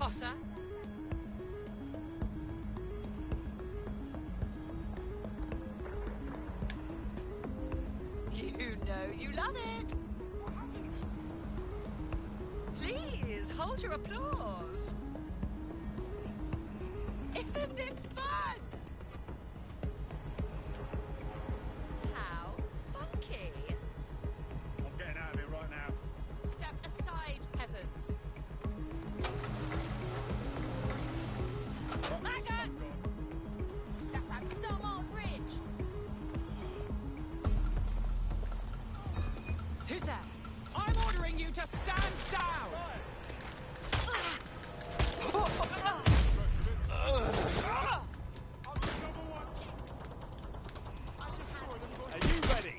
Potter. You know you love it. Please, hold your applause. Isn't this fun? How funky. I'm getting out of here right now. Step aside, peasants. Maggot! That's a dumb old ridge. Who's that? I'm ordering you to stand down! Are you ready?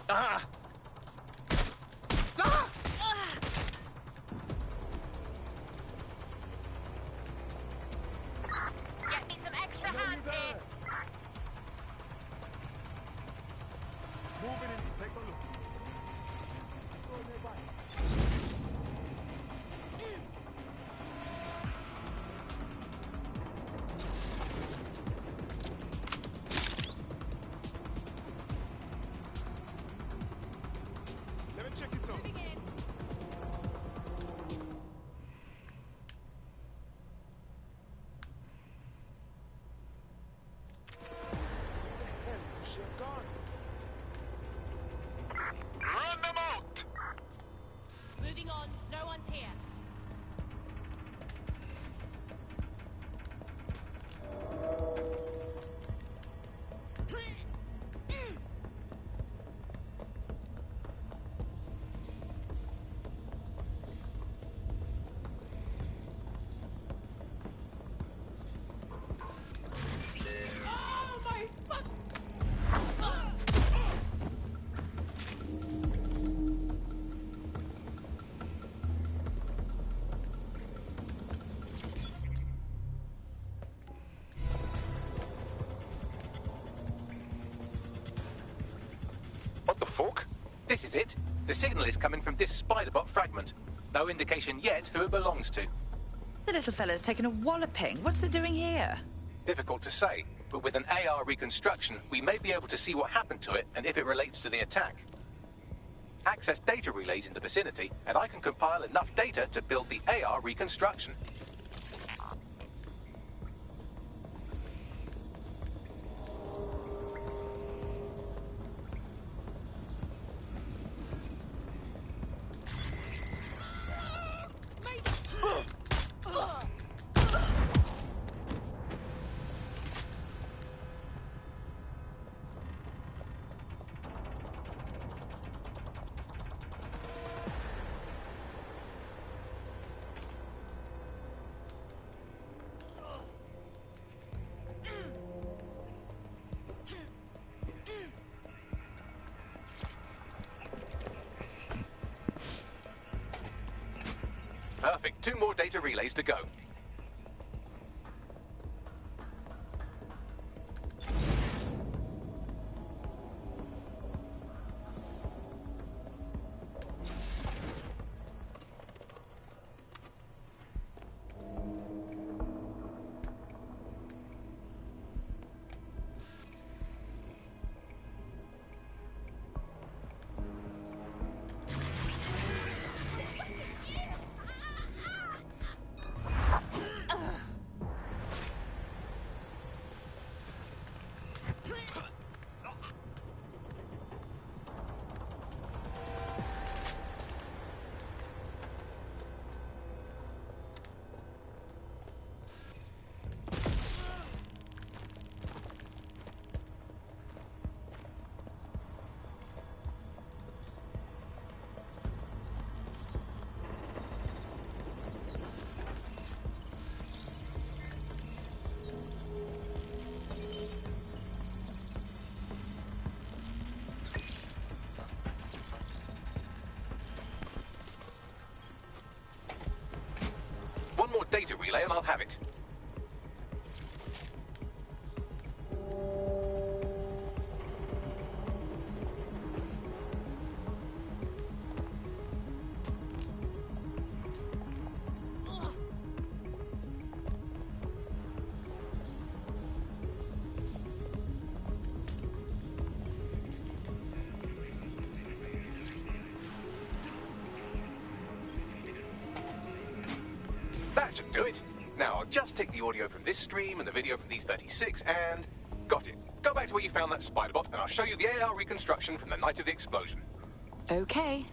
Ah! Get me some extra hands here. Moving in, take a look. Go nearby. Let me check it out. Run them out! Moving on, no one's here. Oh my fuck! What the fuck? This is it. The signal is coming from this Spiderbot fragment. No indication yet who it belongs to. The little fellow's taken a walloping. What's it doing here? Difficult to say, but with an AR reconstruction, we may be able to see what happened to it and if it relates to the attack. Access data relays in the vicinity, and I can compile enough data to build the AR reconstruction. Perfect. 2 more data relays to go. One more data relay and I'll have it. should do it. Now, I'll just take the audio from this stream and the video from these 36 and... got it. Go back to where you found that spider bot and I'll show you the AR reconstruction from the night of the explosion. Okay.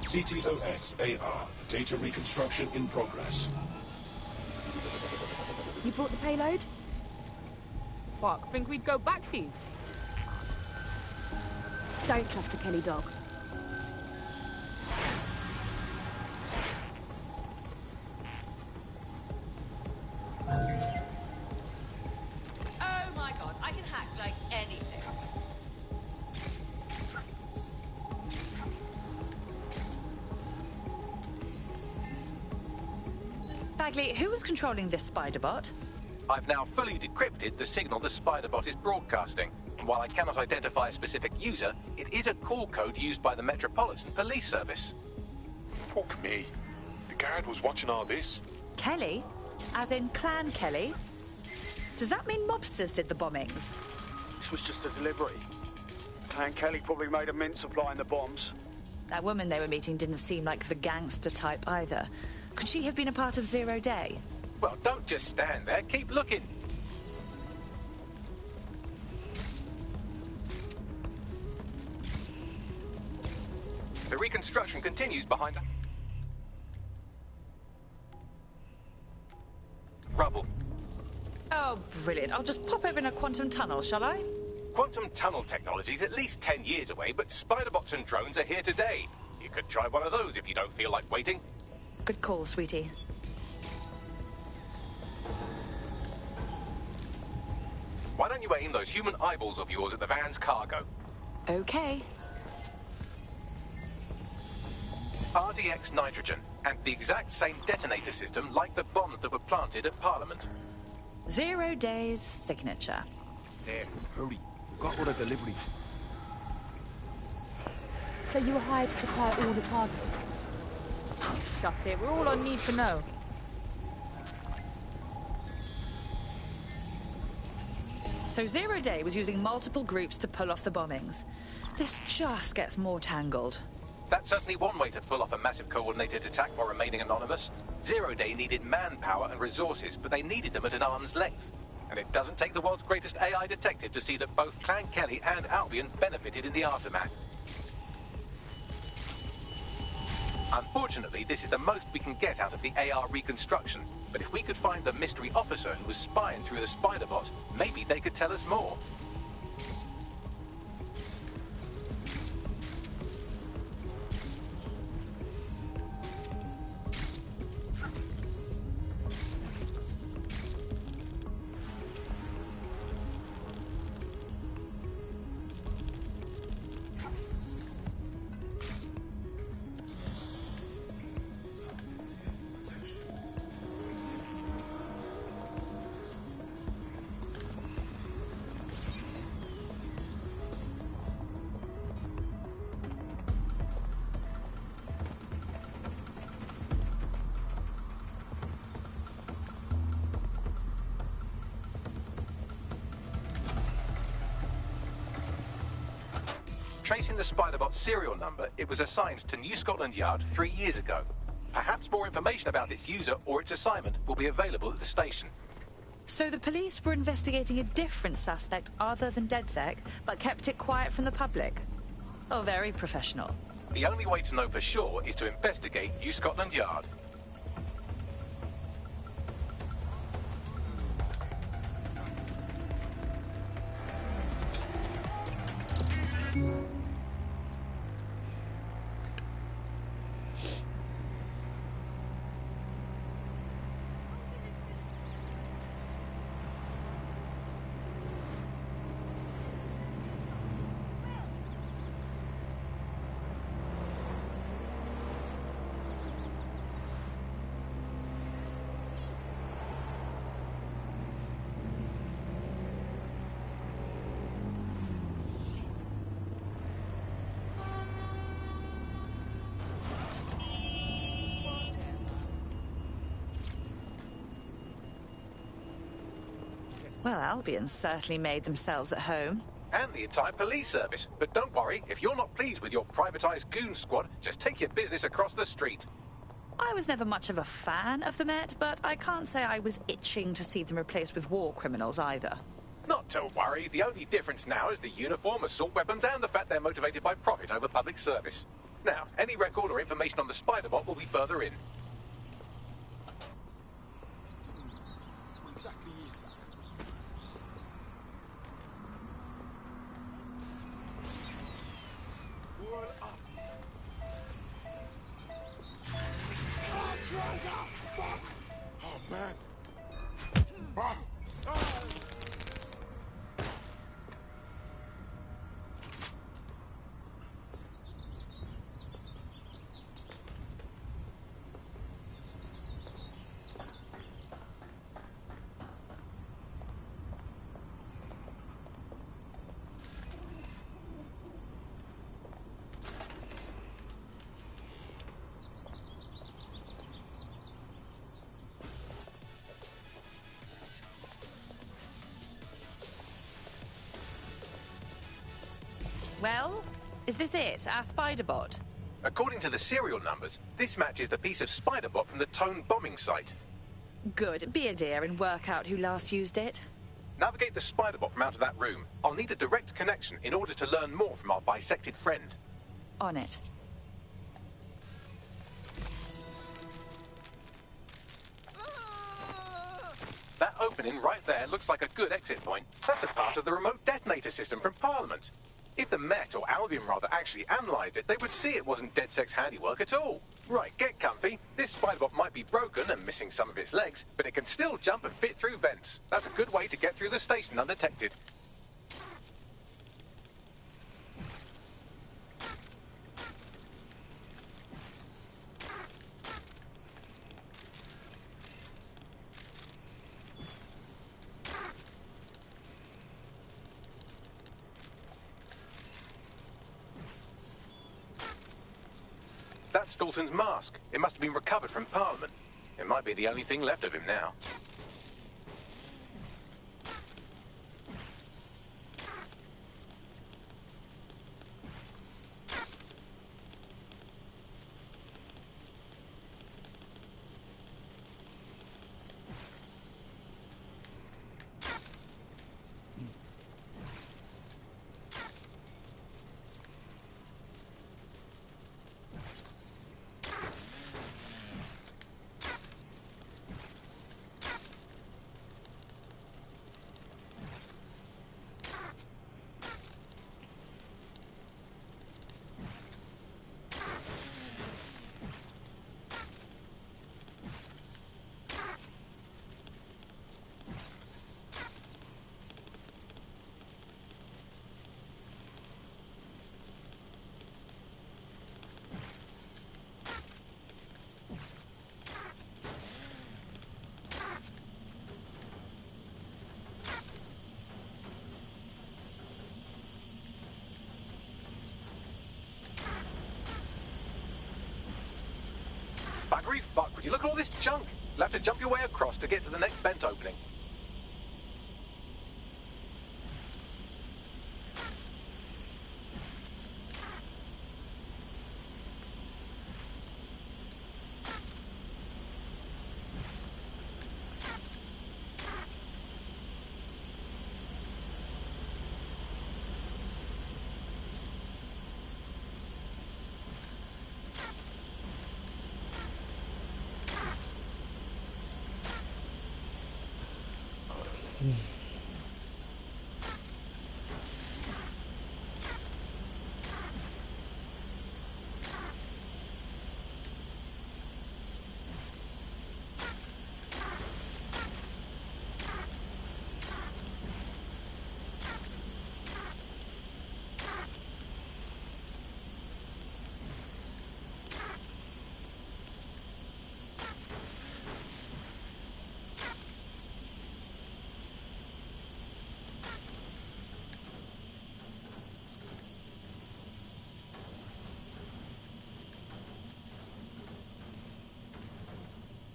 CTOS-AR. Data reconstruction in progress. You brought the payload? Fuck, think we'd go back here? Don't trust the Kelly dog. Oh my god, I can hack like anything. Bagley, who was controlling this spider bot? I've now fully decrypted the signal the spider bot is broadcasting. And while I cannot identify a specific user, it is a call code used by the Metropolitan Police Service. Fuck me. The guard was watching all this. Kelly? As in Clan Kelly? Does that mean mobsters did the bombings? This was just a delivery. Clan Kelly probably made a mint supplying the bombs. That woman they were meeting didn't seem like the gangster type either. Could she have been a part of Zero Day? Well, don't just stand there. Keep looking. The reconstruction continues behind the... rubble. Oh, brilliant. I'll just pop over in a quantum tunnel, shall I? Quantum tunnel technology is at least 10 years away, but spider-bots and drones are here today. You could try one of those if you don't feel like waiting. Good call, sweetie. Why don't you aim those human eyeballs of yours at the van's cargo? Okay. RDX nitrogen, and the exact same detonator system like the bombs that were planted at Parliament. 0 Day's signature. There, hurry. We've got all the deliveries. So you were hired to supply all the targets? Shut it, we're all I need to know. So 0 Day was using multiple groups to pull off the bombings. This just gets more tangled. That's certainly one way to pull off a massive coordinated attack while remaining anonymous. 0 Day needed manpower and resources, but they needed them at an arm's length. And it doesn't take the world's greatest AI detective to see that both Clan Kelly and Albion benefited in the aftermath. Unfortunately, this is the most we can get out of the AR reconstruction. But if we could find the mystery officer who was spying through the spider bot, maybe they could tell us more. Tracing the Spider-Bot's serial number, it was assigned to New Scotland Yard 3 years ago. Perhaps more information about its user or its assignment will be available at the station. So the police were investigating a different suspect other than DedSec, but kept it quiet from the public? Oh, very professional. The only way to know for sure is to investigate New Scotland Yard. Well, Albion certainly made themselves at home. and the entire police service. But don't worry, if you're not pleased with your privatized goon squad, just take your business across the street. I was never much of a fan of the Met, but I can't say I was itching to see them replaced with war criminals either. Not to worry, the only difference now is the uniform, assault weapons, and the fact they're motivated by profit over public service. Now, any record or information on the Spider-Bot will be further in. What exactly is that? What up? Oh, man. Ah. Well, is this it, our Spider-Bot? According to the serial numbers, this matches the piece of Spider-Bot from the Tone bombing site. Good. Be a dear and work out who last used it. Navigate the Spider-Bot from out of that room. I'll need a direct connection in order to learn more from our bisected friend. On it. That opening right there looks like a good exit point. That's a part of the remote detonator system from Parliament. If the Met, or Albion rather, actually analysed it, they would see it wasn't DedSec's handiwork at all. Right, get comfy. This Spider-Bot might be broken and missing some of its legs, but it can still jump and fit through vents. That's a good way to get through the station undetected. That's Dalton's mask. It must have been recovered from Parliament. It might be the only thing left of him now. Buggery fuck, would you look at all this junk? You'll have to jump your way across to get to the next vent opening.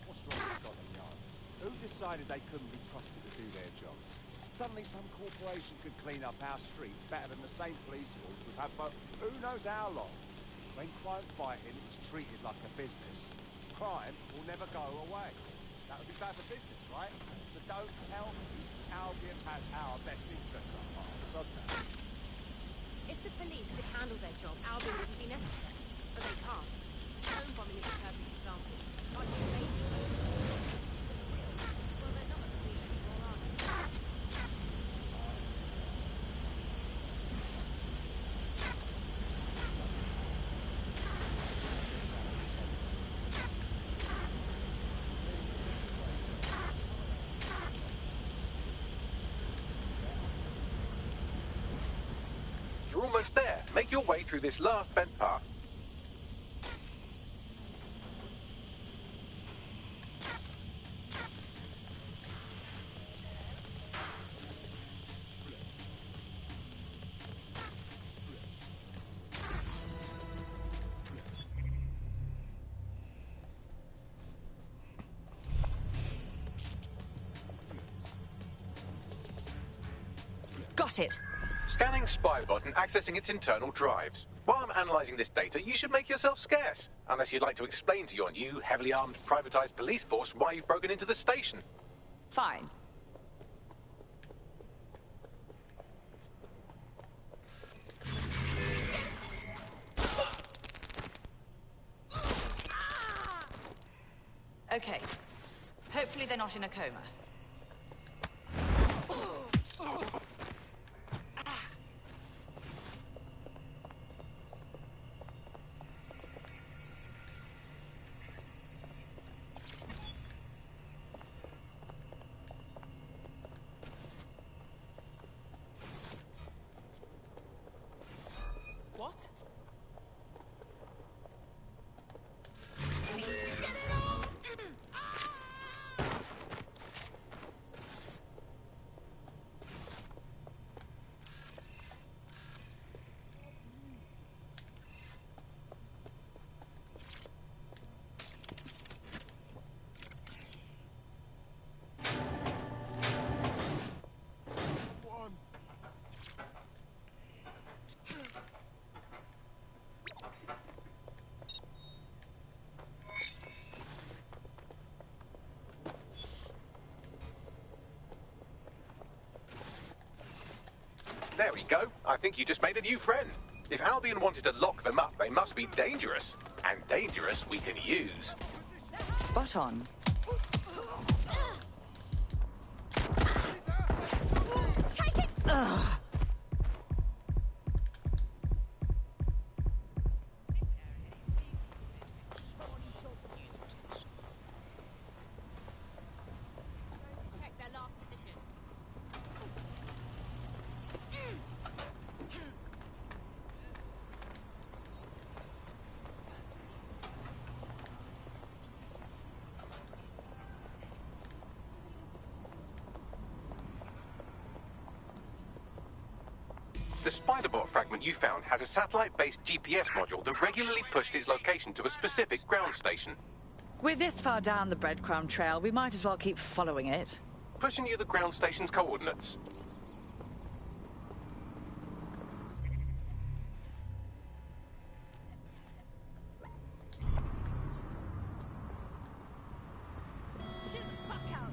What's wrong with Scotland Yard? Who decided they couldn't be trusted to do their jobs? Suddenly some corporation could clean up our streets better than the same police force we've had for who knows how long. When crime fighting is treated like a business, crime will never go away. That would be bad for business, right? So don't tell me Albion has our best interests at heart, sod that. If the police could handle their job, Albion wouldn't be necessary. But they can't. Home bombing is a perfect example. Like you lazy. Well, they're not at the scene anymore, are they? You're almost there. Make your way through this last bent path. Got it. Scanning Spybot and accessing its internal drives. While I'm analysing this data, you should make yourself scarce. Unless you'd like to explain to your new, heavily armed, privatised police force why you've broken into the station. Fine. Okay. Hopefully they're not in a coma. What? There we go. I think you just made a new friend. If Albion wanted to lock them up, they must be dangerous. And dangerous we can use. Spot on. Take it! Ugh. Check their last position. The Spiderbot fragment you found has a satellite-based GPS module that regularly pushed its location to a specific ground station. We're this far down the breadcrumb trail, we might as well keep following it. Pushing you the ground station's coordinates. Chill the fuck out.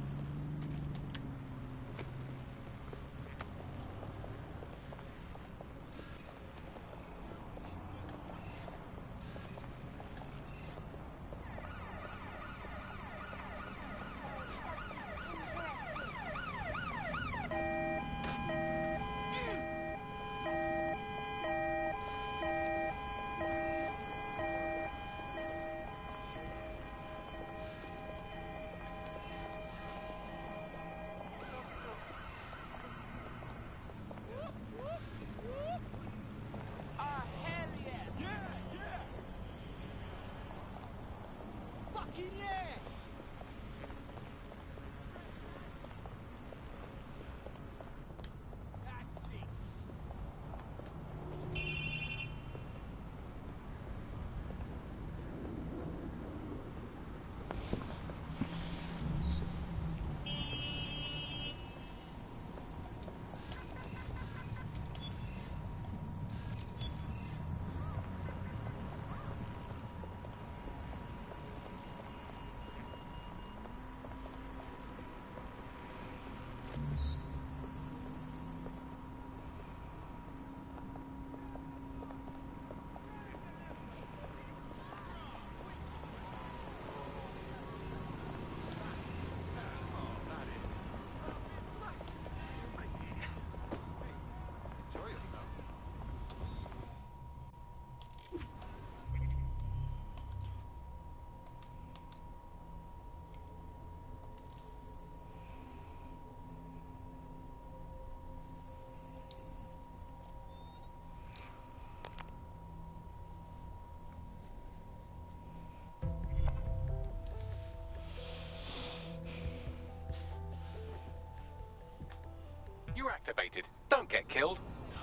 You're activated. Don't get killed.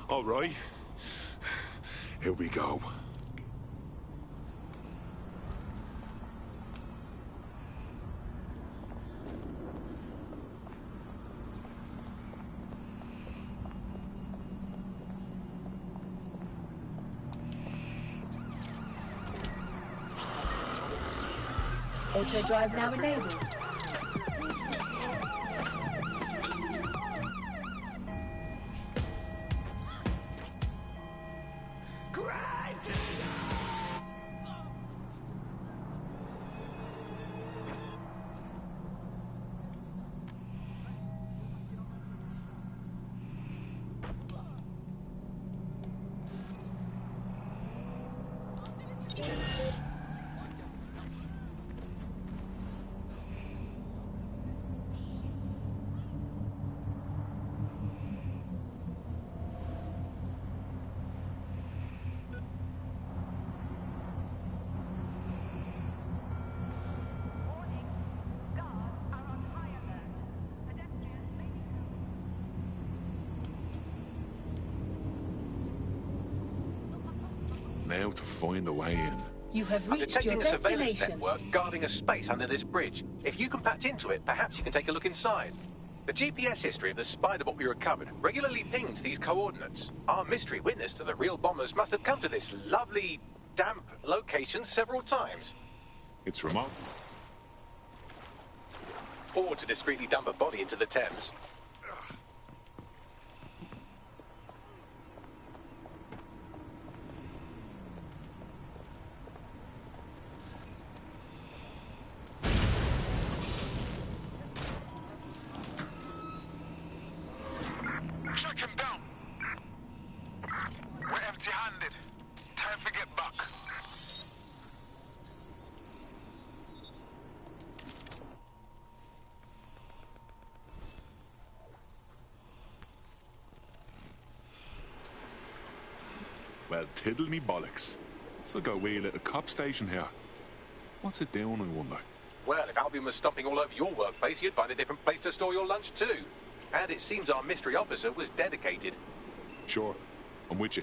All right. Here we go. Auto drive now enabled. Now to find a way in. You have I'm reached your detecting a surveillance destination. network guarding a space under this bridge. If you can patch into it, perhaps you can take a look inside. The GPS history of the spider bot we recovered regularly pings these coordinates. Our mystery witness to the real bombers must have come to this lovely, damp location several times. It's remote. Or to discreetly dump a body into the Thames. Track him down. We're empty-handed. Time to get back. Well, tiddle me bollocks. It's like a wee little cop station here. What's it doing, I wonder? Well, if Albion was stomping all over your workplace, you'd find a different place to store your lunch too. And it seems our mystery officer was dedicated. Sure, I'm with you.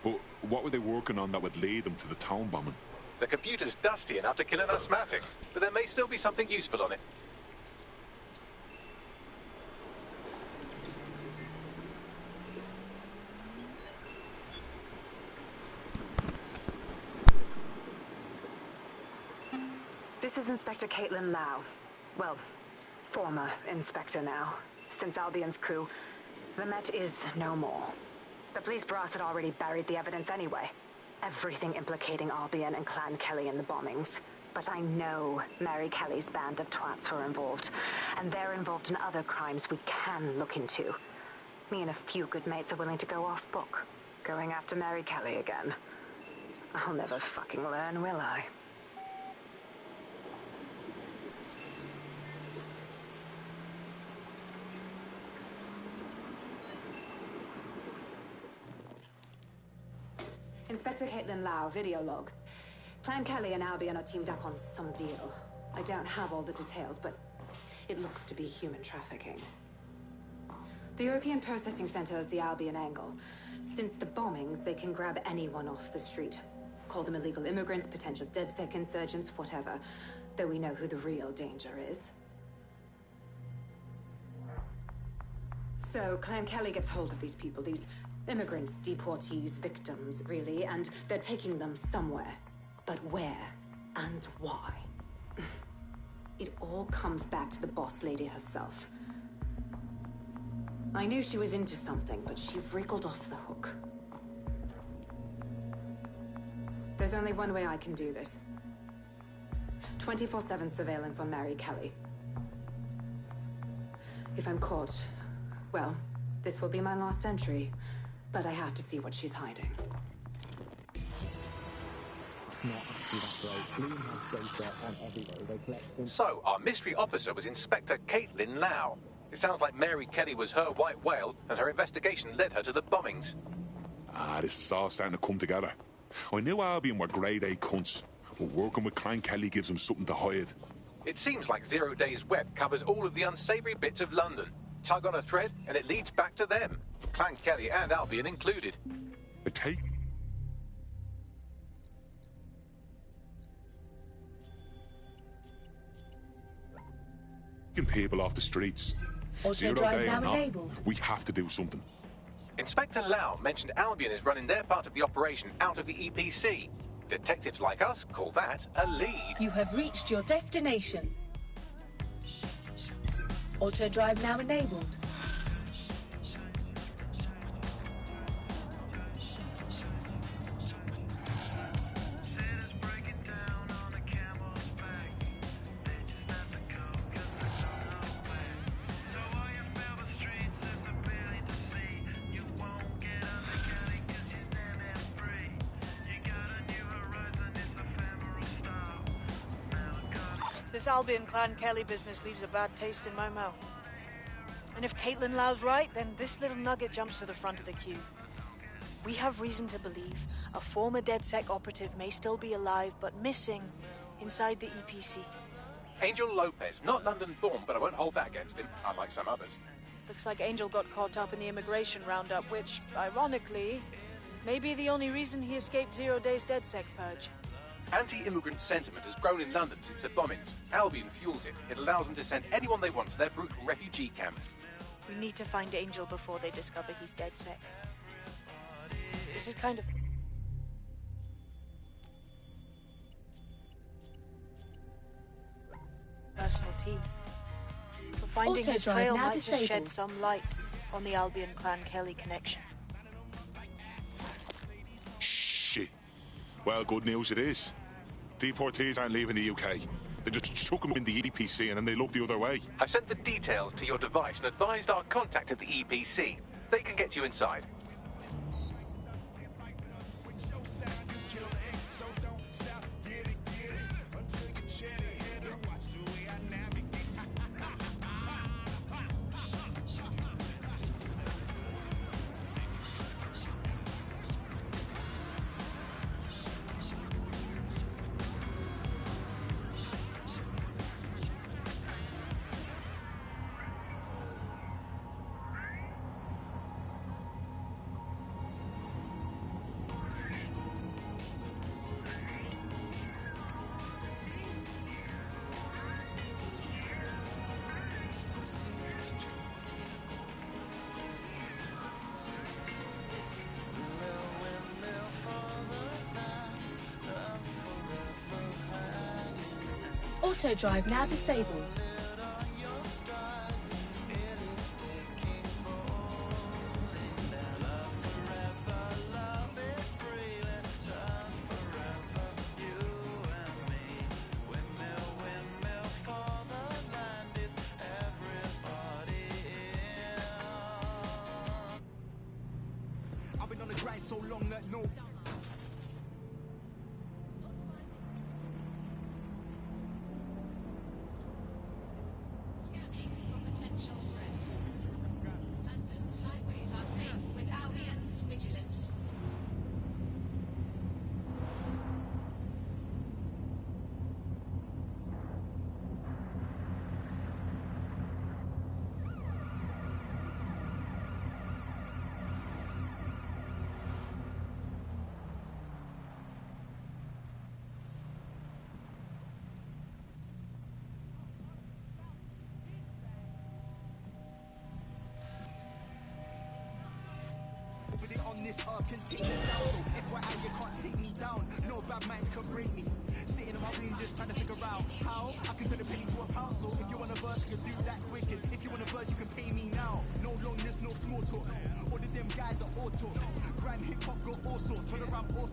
But what were they working on that would lead them to the town bombing? The computer's dusty enough to kill an asthmatic, but there may still be something useful on it. This is Inspector Caitlin Lau. Well, former inspector now. Since Albion's coup, the Met is no more. The police brass had already buried the evidence anyway. Everything implicating Albion and Clan Kelly in the bombings. But I know Mary Kelly's band of twats were involved. And they're involved in other crimes we can look into. Me and a few good mates are willing to go off book. Going after Mary Kelly again. I'll never fucking learn, will I? Inspector Caitlin Lau, video log. Clan Kelly and Albion are teamed up on some deal. I don't have all the details, but it looks to be human trafficking. The European Processing Center is the Albion angle. Since the bombings, they can grab anyone off the street. Call them illegal immigrants, potential DedSec insurgents, whatever. Though we know who the real danger is. So, Clan Kelly gets hold of these people, these immigrants, deportees, victims, really, and they're taking them somewhere. But where and why? It all comes back to the boss lady herself. I knew she was into something, but she wriggled off the hook. There's only one way I can do this. 24/7 surveillance on Mary Kelly. If I'm caught, well, this will be my last entry. But I have to see what she's hiding. So, our mystery officer was Inspector Caitlin Lau. It sounds like Mary Kelly was her white whale, and her investigation led her to the bombings. Ah, this is all starting to come together. I knew Albion were grade A cunts, but working with Clan Kelly gives them something to hide. It seems like Zero Days Web covers all of the unsavory bits of London. tug on a thread, and it leads back to them. Clan Kelly and Albion included. A take? People off the streets. Zero day or not, we have to do something. Inspector Lau mentioned Albion is running their part of the operation out of the EPC. Detectives like us call that a lead. You have reached your destination. Auto drive now enabled. This Albion Clan Kelly business leaves a bad taste in my mouth. And if Caitlin Lau's right, then this little nugget jumps to the front of the queue. We have reason to believe a former DedSec operative may still be alive, but missing inside the EPC. Angel Lopez, not London-born, but I won't hold that against him, unlike some others. Looks like Angel got caught up in the immigration roundup, which, ironically, may be the only reason he escaped 0 Days DedSec purge. Anti-immigrant sentiment has grown in London since the bombings. Albion fuels it. It allows them to send anyone they want to their brutal refugee camp. We need to find Angel before they discover he's DedSec. This is kind of... personal team. But finding his trail might just shed some light on the Albion Clan Kelly connection. Shit. Well, good news it is. Deportees aren't leaving the UK. They just chuck them in the EPC and then they look the other way. I've sent the details to your device and advised our contact at the EPC. They can get you inside. Auto drive now disabled. I've been on the grind so long that no. On this earth can take me down, so FYI you can't take me down. No bad minds can break me. Sitting in my room just trying to figure out how I can turn a penny to a pound. So if you want a verse, you can do that quick. If you want a verse, you can pay me now. No longness, no small talk. All of them guys are all talk. Grime, hip hop, got all sorts. Turn around all.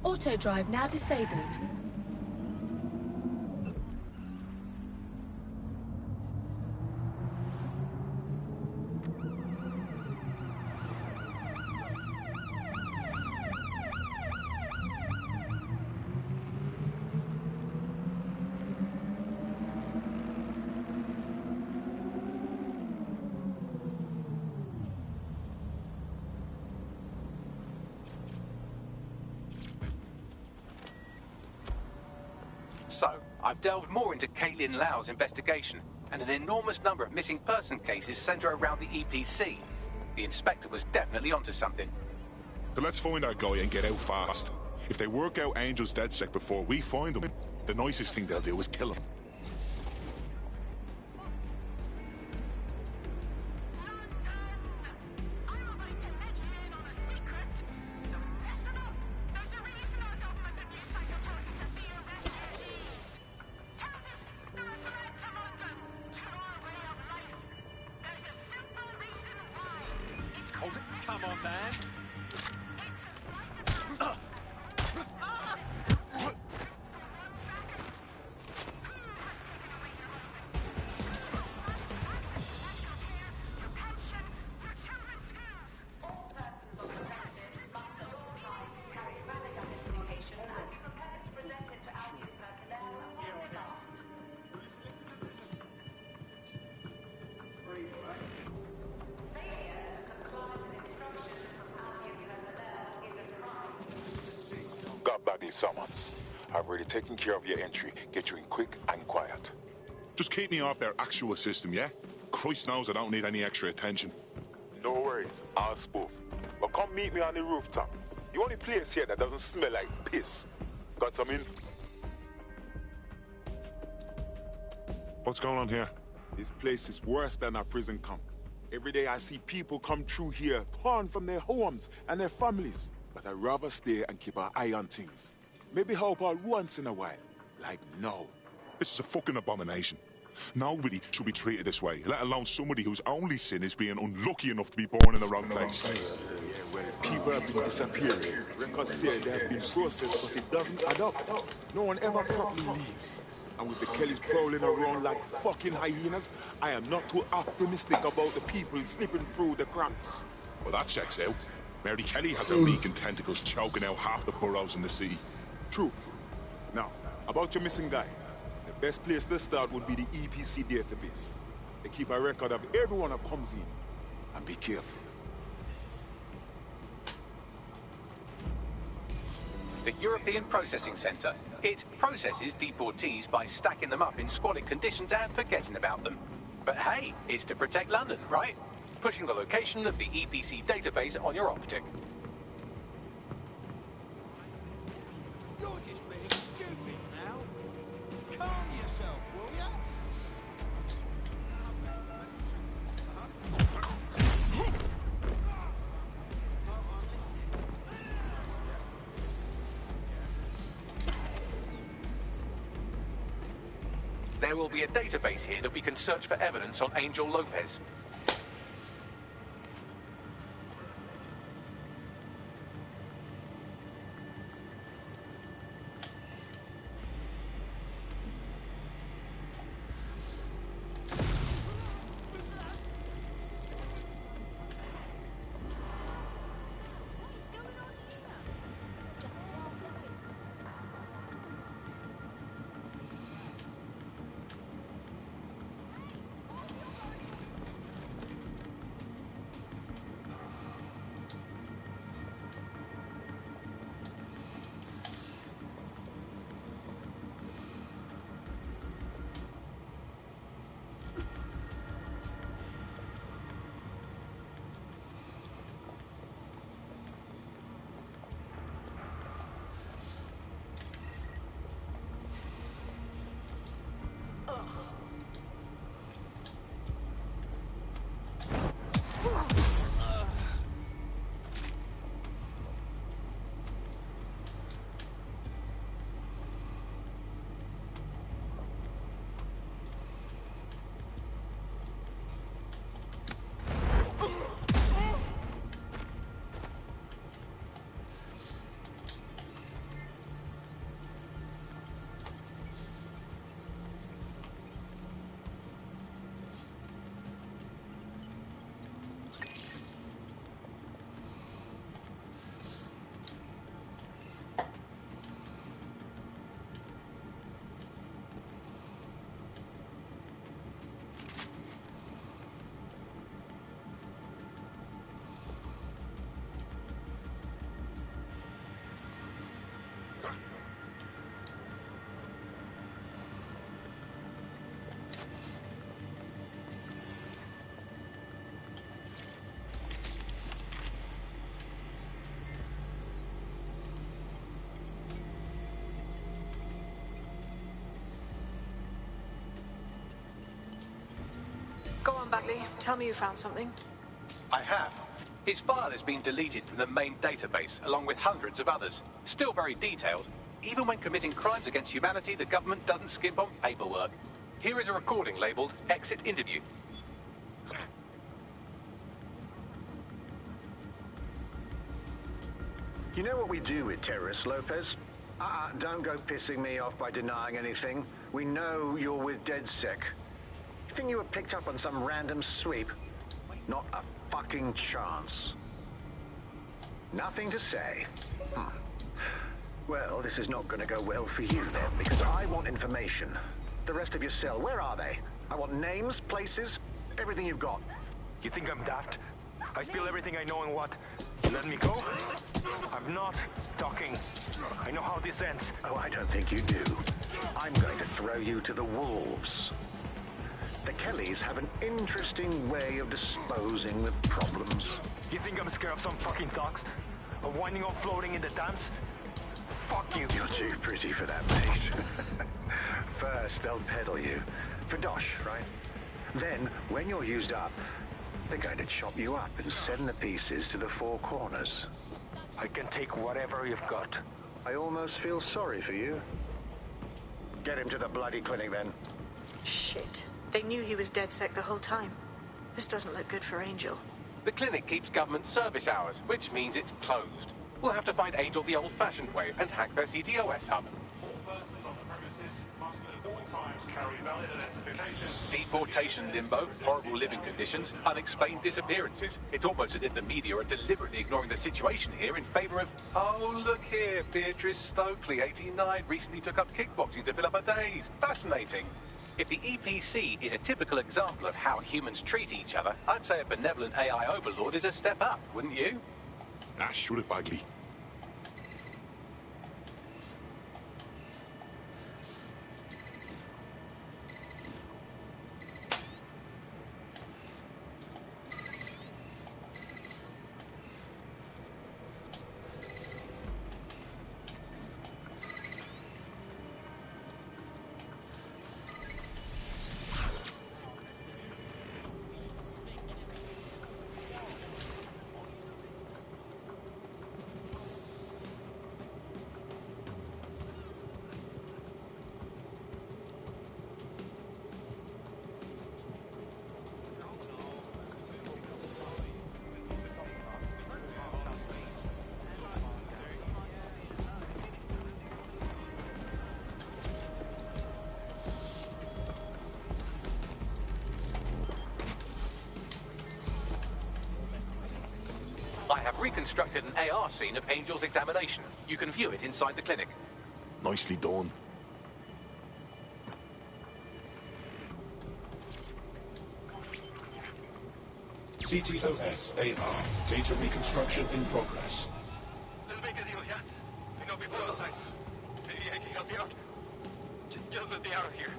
Auto drive now disabled. So, I've delved more into Caitlin Lau's investigation, and an enormous number of missing person cases centre around the EPC. The inspector was definitely onto something. So let's find our guy and get out fast. If they work out Angel's DedSec before we find them, the nicest thing they'll do is kill him. Come on, man. Got back these summons. I've already taken care of your entry. Get you in quick and quiet. Just keep me off their actual system, yeah? Christ knows I don't need any extra attention. No worries, I'll spoof. But come meet me on the rooftop. The only place here that doesn't smell like piss. Got some in? What's going on here? This place is worse than a prison camp. Every day I see people come through here, torn from their homes and their families. But I'd rather stay and keep an eye on things. Maybe help out once in a while. Like now. This is a fucking abomination. Nobody should be treated this way, let alone somebody whose only sin is being unlucky enough to be born in the wrong place. Yeah, well, people have been disappearing. Records say they have been processed, but it doesn't add up. No one ever properly leaves. And with the Kellys prowling around like fucking hyenas, I am not too optimistic about the people slipping through the cracks. Well, that checks out. Mary Kelly has her beak and tentacles choking out half the boroughs in the city. True. Now, about your missing guy. The best place to start would be the EPC database. They keep a record of everyone that comes in. And be careful. The European Processing Centre. It processes deportees by stacking them up in squalid conditions and forgetting about them. But hey, it's to protect London, right? Pushing the location of the EPC database on your optic. You're just being stupid now. Calm yourself, will ya? There will be a database here that we can search for evidence on Angel Lopez. Go on, Batley. Tell me you found something. I have. His file has been deleted from the main database, along with hundreds of others. Still very detailed. Even when committing crimes against humanity, the government doesn't skimp on paperwork. Here is a recording labeled Exit Interview. You know what we do with terrorists, Lopez? Don't go pissing me off by denying anything. We know you're with DedSec. You think you were picked up on some random sweep? Not a fucking chance. Nothing to say. Well, this is not going to go well for you then, because I want information. The rest of your cell, where are they? I want names, places, everything you've got. You think I'm daft? I spill everything I know and what? You let me go? I'm not talking. I know how this ends. Oh, I don't think you do. I'm going to throw you to the wolves. The Kellys have an interesting way of disposing with problems. You think I'm scared of some fucking thugs? Of winding up floating in the dams? Fuck you. You're too pretty for that, mate. First, they'll peddle you. For dosh, right? Then, when you're used up, they're going to chop you up and send the pieces to the four corners. I can take whatever you've got. I almost feel sorry for you. Get him to the bloody clinic, then. Shit. They knew he was DedSec the whole time. This doesn't look good for Angel. The clinic keeps government service hours, which means it's closed. We'll have to find Angel the old-fashioned way and hack their CTOS hub. Deportation limbo, horrible living conditions, unexplained disappearances. It's almost as if the media are deliberately ignoring the situation here in favor of... Oh, look here, Beatrice Stokely, 89, recently took up kickboxing to fill up her days. Fascinating. If the EPC is a typical example of how humans treat each other, I'd say a benevolent AI overlord is a step up, wouldn't you? Ah, shoot it, Bagley. I have reconstructed an AR scene of Angel's examination. You can view it inside the clinic. Nicely done. CTOS AR. Data reconstruction in progress. Let's make a deal, yeah? I know people outside. Maybe I can help you out. Just let me out of here.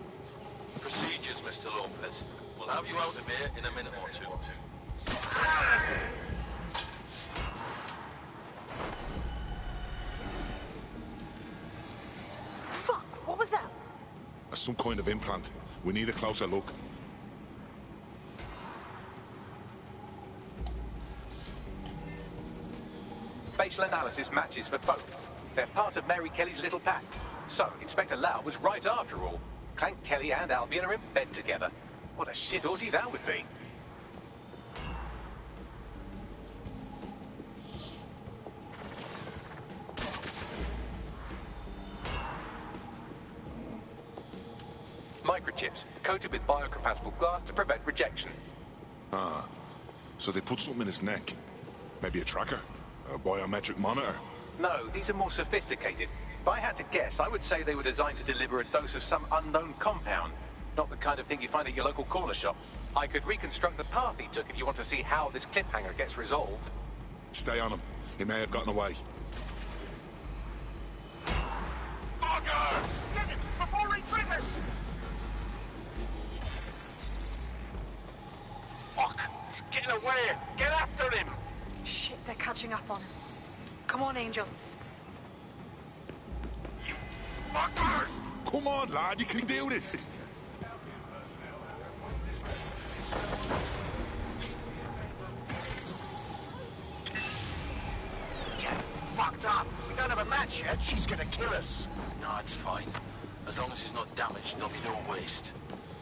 Procedures, Mr. Lopez. We'll have you out of here in a minute or two. Fuck! What was that? Some kind of implant. We need a closer look. Facial analysis matches for both. They're part of Mary Kelly's little pack. So, Inspector Lau was right after all. Clank Kelly and Albion are in bed together. What a shit orgy that would be. Microchips, coated with biocompatible glass to prevent rejection. Ah, so they put something in his neck. Maybe a tracker? A biometric monitor? No, these are more sophisticated. If I had to guess, I would say they were designed to deliver a dose of some unknown compound. Not the kind of thing you find at your local corner shop. I could reconstruct the path he took if you want to see how this cliffhanger gets resolved. Stay on him. He may have gotten away. Fucker! Get him before he triggers! Fuck! He's getting away! Get after him! Shit, they're catching up on him. Come on, Angel. You fuckers! Come on, lad, you can do this! Chet. She's gonna kill us. No, it's fine. As long as he's not damaged, there'll be no waste.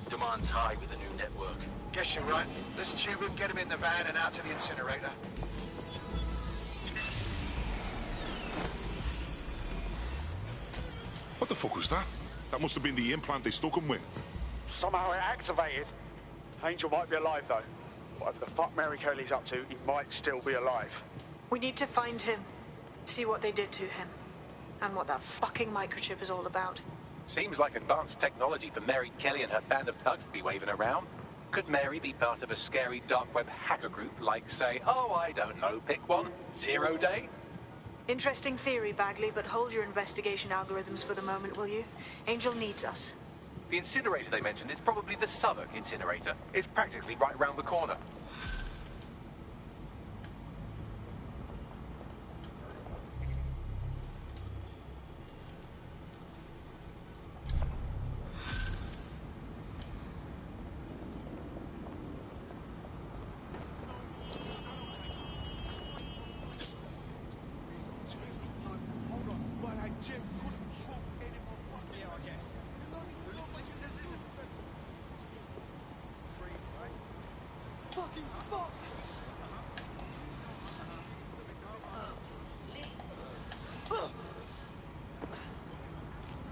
Demand's high with the new network. Guess you're right. Let's tube him, get him in the van and out to the incinerator. What the fuck was that? That must have been the implant they stuck him with. Somehow it activated. Angel might be alive, though. Whatever the fuck Mary Curley's up to, he might still be alive. We need to find him. See what they did to him. And what that fucking microchip is all about. Seems like advanced technology for Mary Kelly and her band of thugs to be waving around. Could Mary be part of a scary dark web hacker group like, say, oh, I don't know, pick one, Zero Day? Interesting theory, Bagley, but hold your investigation algorithms for the moment, will you? Angel needs us. The incinerator they mentioned is probably the Southwark incinerator. It's practically right round the corner.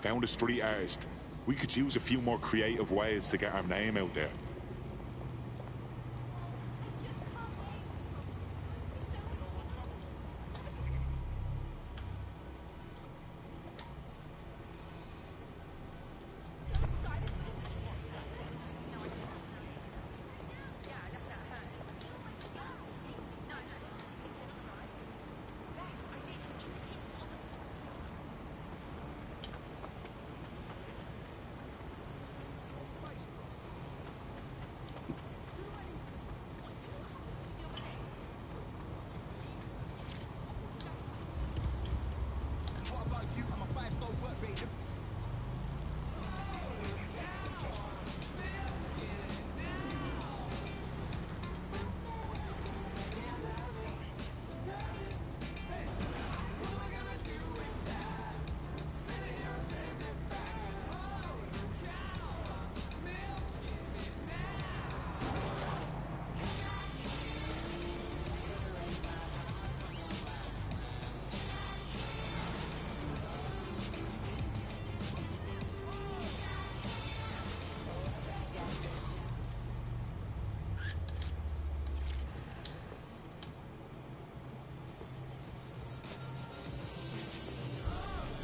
Found a street artist. We could use a few more creative ways to get our name out there.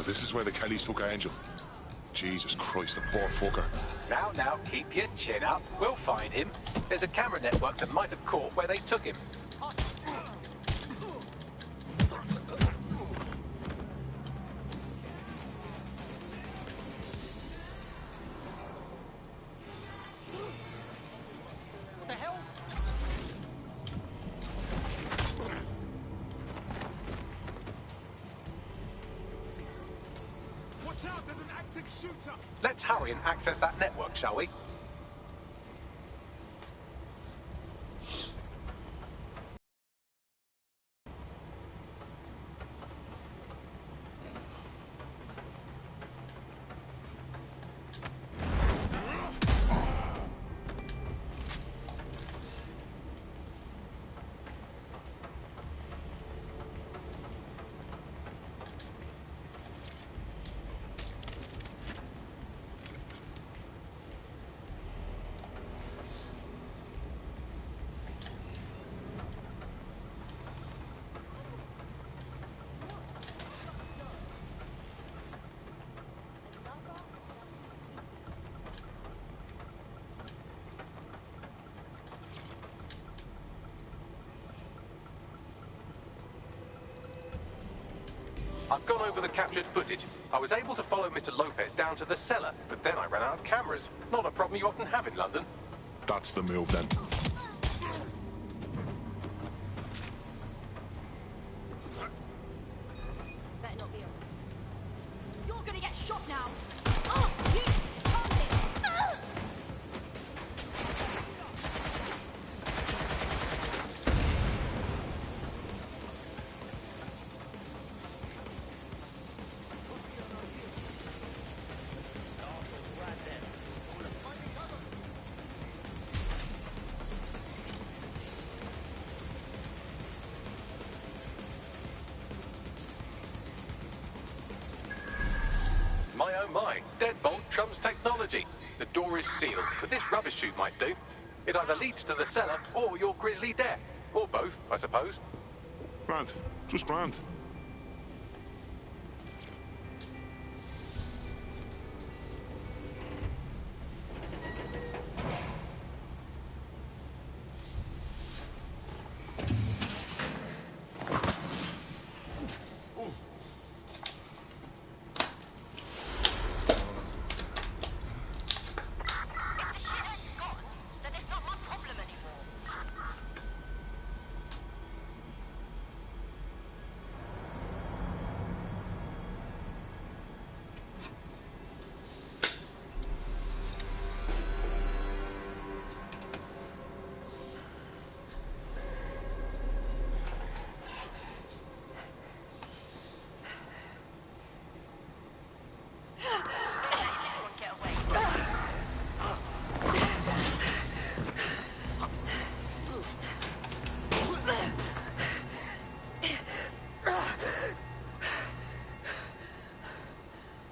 This is where the Kellys took Angel. Jesus Christ, the poor fucker. Now, keep your chin up. We'll find him. There's a camera network that might have caught where they took him. What the hell? Watch out, there's an active shooter! Let's hurry and access that network, shall we? I've gone over the captured footage. I was able to follow Mr. Lopez down to the cellar, but then I ran out of cameras. Not a problem you often have in London. That's the move, then. Better not be on. You're gonna get shot now. Oh, Pete, hold it. Ah! oh my, deadbolt trumps technology. The door is sealed, but this rubbish chute might do. It either leads to the cellar or your grisly death. Or both, I suppose. Grand. Just grand.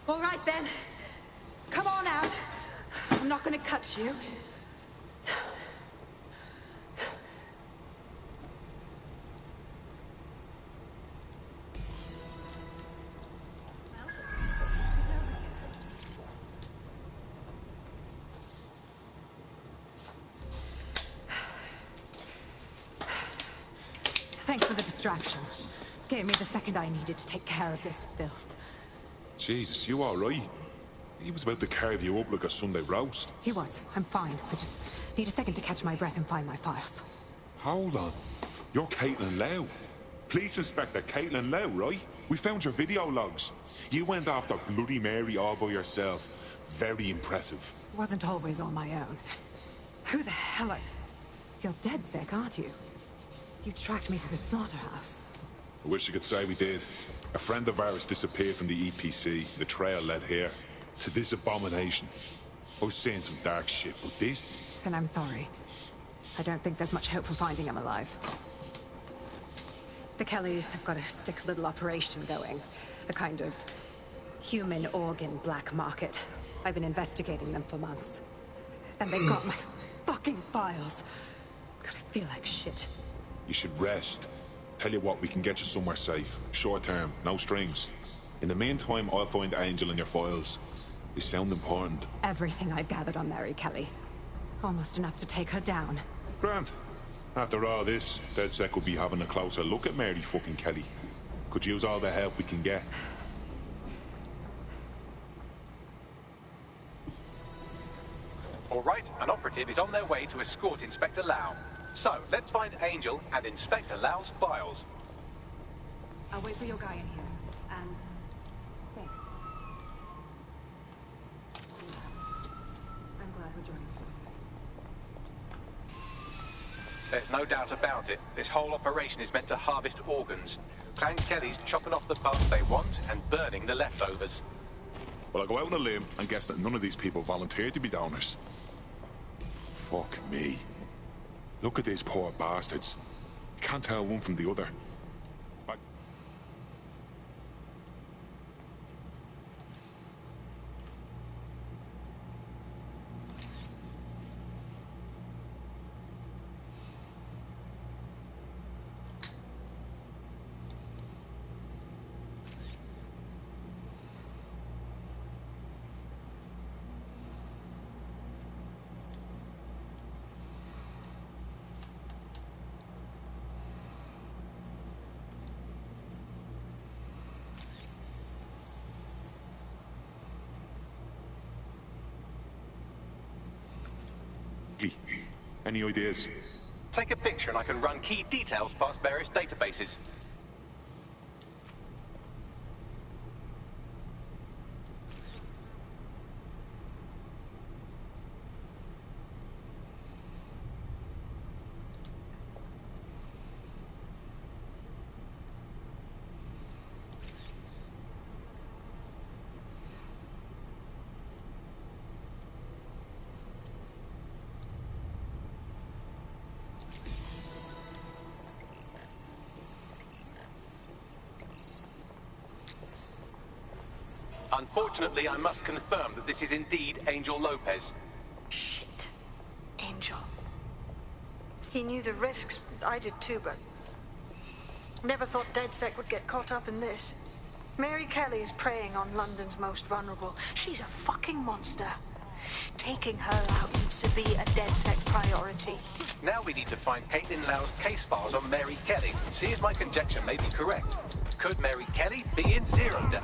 All right, then. Come on out. I'm not gonna cut you. Thanks for the distraction. Gave me the second I needed to take care of this filth. Jesus, you all right? He was about to carve you up like a Sunday roast. He was. I'm fine. I just need a second to catch my breath and find my files. Hold on. You're Caitlin Lau. Police Inspector Caitlin Lau, right? We found your video logs. You went after Bloody Mary all by yourself. Very impressive. Wasn't always on my own. Who the hell are... You're DedSec, aren't you? You tracked me to the slaughterhouse. I wish you could say we did. A friend of ours disappeared from the EPC. The trail led here. To this abomination. I was saying some dark shit, but this... Then I'm sorry. I don't think there's much hope for finding him alive. The Kellys have got a sick little operation going. A kind of human organ black market. I've been investigating them for months. And they got my fucking files. God, I feel like shit. You should rest. Tell you what, we can get you somewhere safe. Short term, no strings. In the meantime, I'll find Angel in your files. They sound important. Everything I've gathered on Mary Kelly. Almost enough to take her down. Grant. After all this, DedSec will be having a closer look at Mary fucking Kelly. Could use all the help we can get. All right, an operative is on their way to escort Inspector Lau. So, let's find Angel and Inspector Lau's files. I'll wait for your guy in here. And... thanks. I'm glad we're joining forces. There's no doubt about it. This whole operation is meant to harvest organs. Clan Kelly's chopping off the parts they want and burning the leftovers. Well, I'll go out on a limb and guess that none of these people volunteered to be donors. Fuck me. Look at these poor bastards. You can't tell one from the other. Any ideas? Take a picture and I can run key details past various databases. Unfortunately, I must confirm that this is indeed Angel Lopez. Shit. Angel. He knew the risks. I did too, but... never thought DedSec would get caught up in this. Mary Kelly is preying on London's most vulnerable. She's a fucking monster. Taking her out needs to be a DedSec priority. Now we need to find Caitlin Lau's case files on Mary Kelly and see if my conjecture may be correct. Could Mary Kelly be in Zero Day?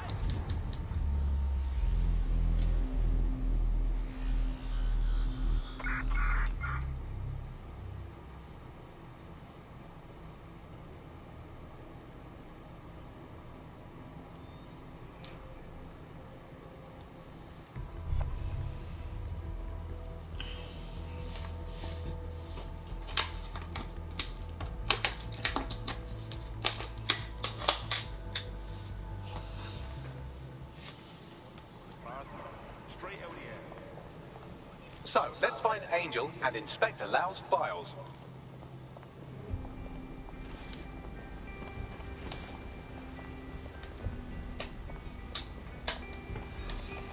So, let's find Angel and Inspector Lau's files.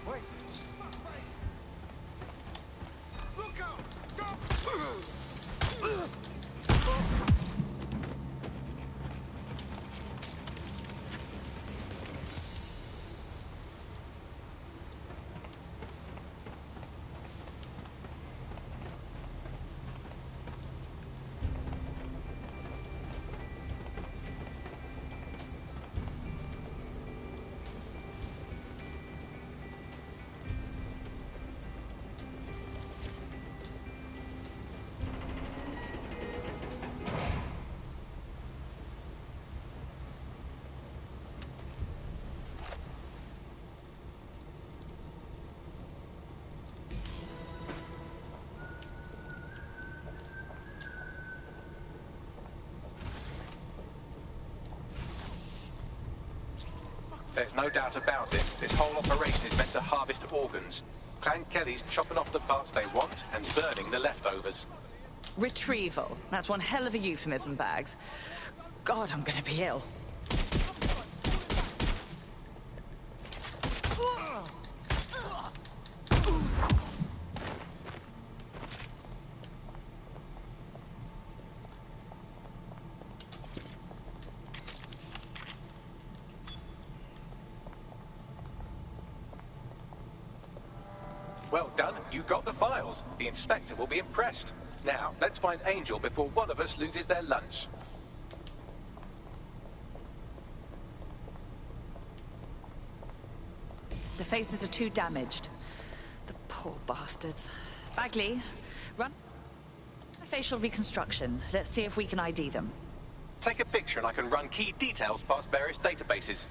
Wait! Look out! Go! There's no doubt about it. This whole operation is meant to harvest organs. Clan Kelly's chopping off the parts they want and burning the leftovers. Retrieval. That's one hell of a euphemism, Bags. God, I'm gonna be ill. Well done, you got the files. The inspector will be impressed. Now, let's find Angel before one of us loses their lunch. The faces are too damaged. The poor bastards. Bagley, run a facial reconstruction. Let's see if we can ID them. Take a picture and I can run key details past various databases.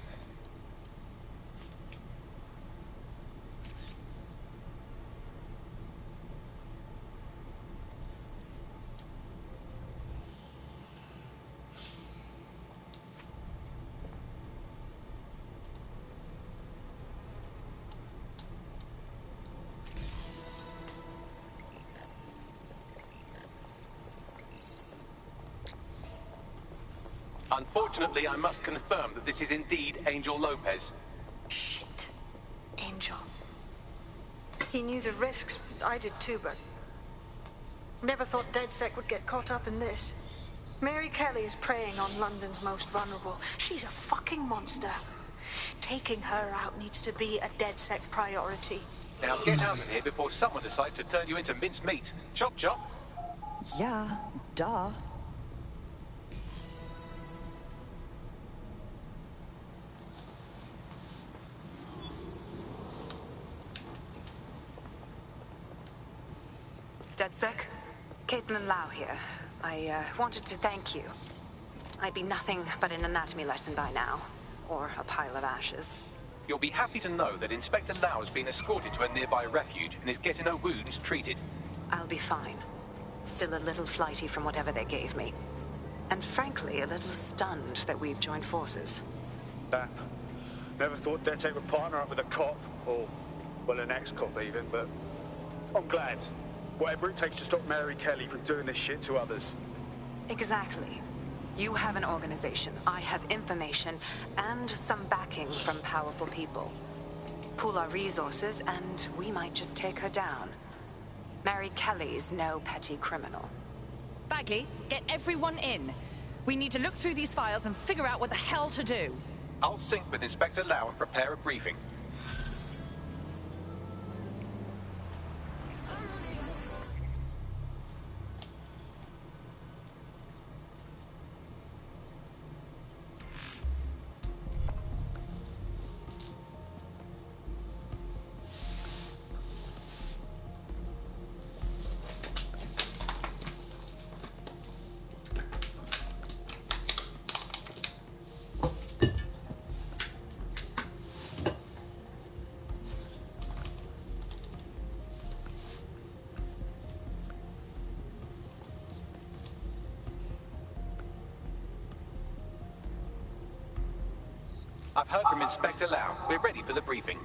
Unfortunately, I must confirm that this is indeed Angel Lopez. Shit. Angel. He knew the risks. I did too, but... never thought DedSec would get caught up in this. Mary Kelly is preying on London's most vulnerable. She's a fucking monster. Taking her out needs to be a DedSec priority. Now get out of here before someone decides to turn you into minced meat. Chop chop. Yeah, duh. DedSec? Caitlin Lau here. I wanted to thank you. I'd be nothing but an anatomy lesson by now. Or a pile of ashes. You'll be happy to know that Inspector Lau has been escorted to a nearby refuge and is getting her wounds treated. I'll be fine. Still a little flighty from whatever they gave me. And frankly, a little stunned that we've joined forces. That. Never thought DedSec would partner up with a cop, or, well, an ex-cop even, but I'm glad. Whatever it takes to stop Mary Kelly from doing this shit to others. Exactly. You have an organization, I have information, and some backing from powerful people. pool our resources, and we might just take her down. Mary Kelly's no petty criminal. Bagley, get everyone in. We need to look through these files and figure out what the hell to do. I'll sync with Inspector Lau and prepare a briefing. I've heard from Inspector Lau. We're ready for the briefing.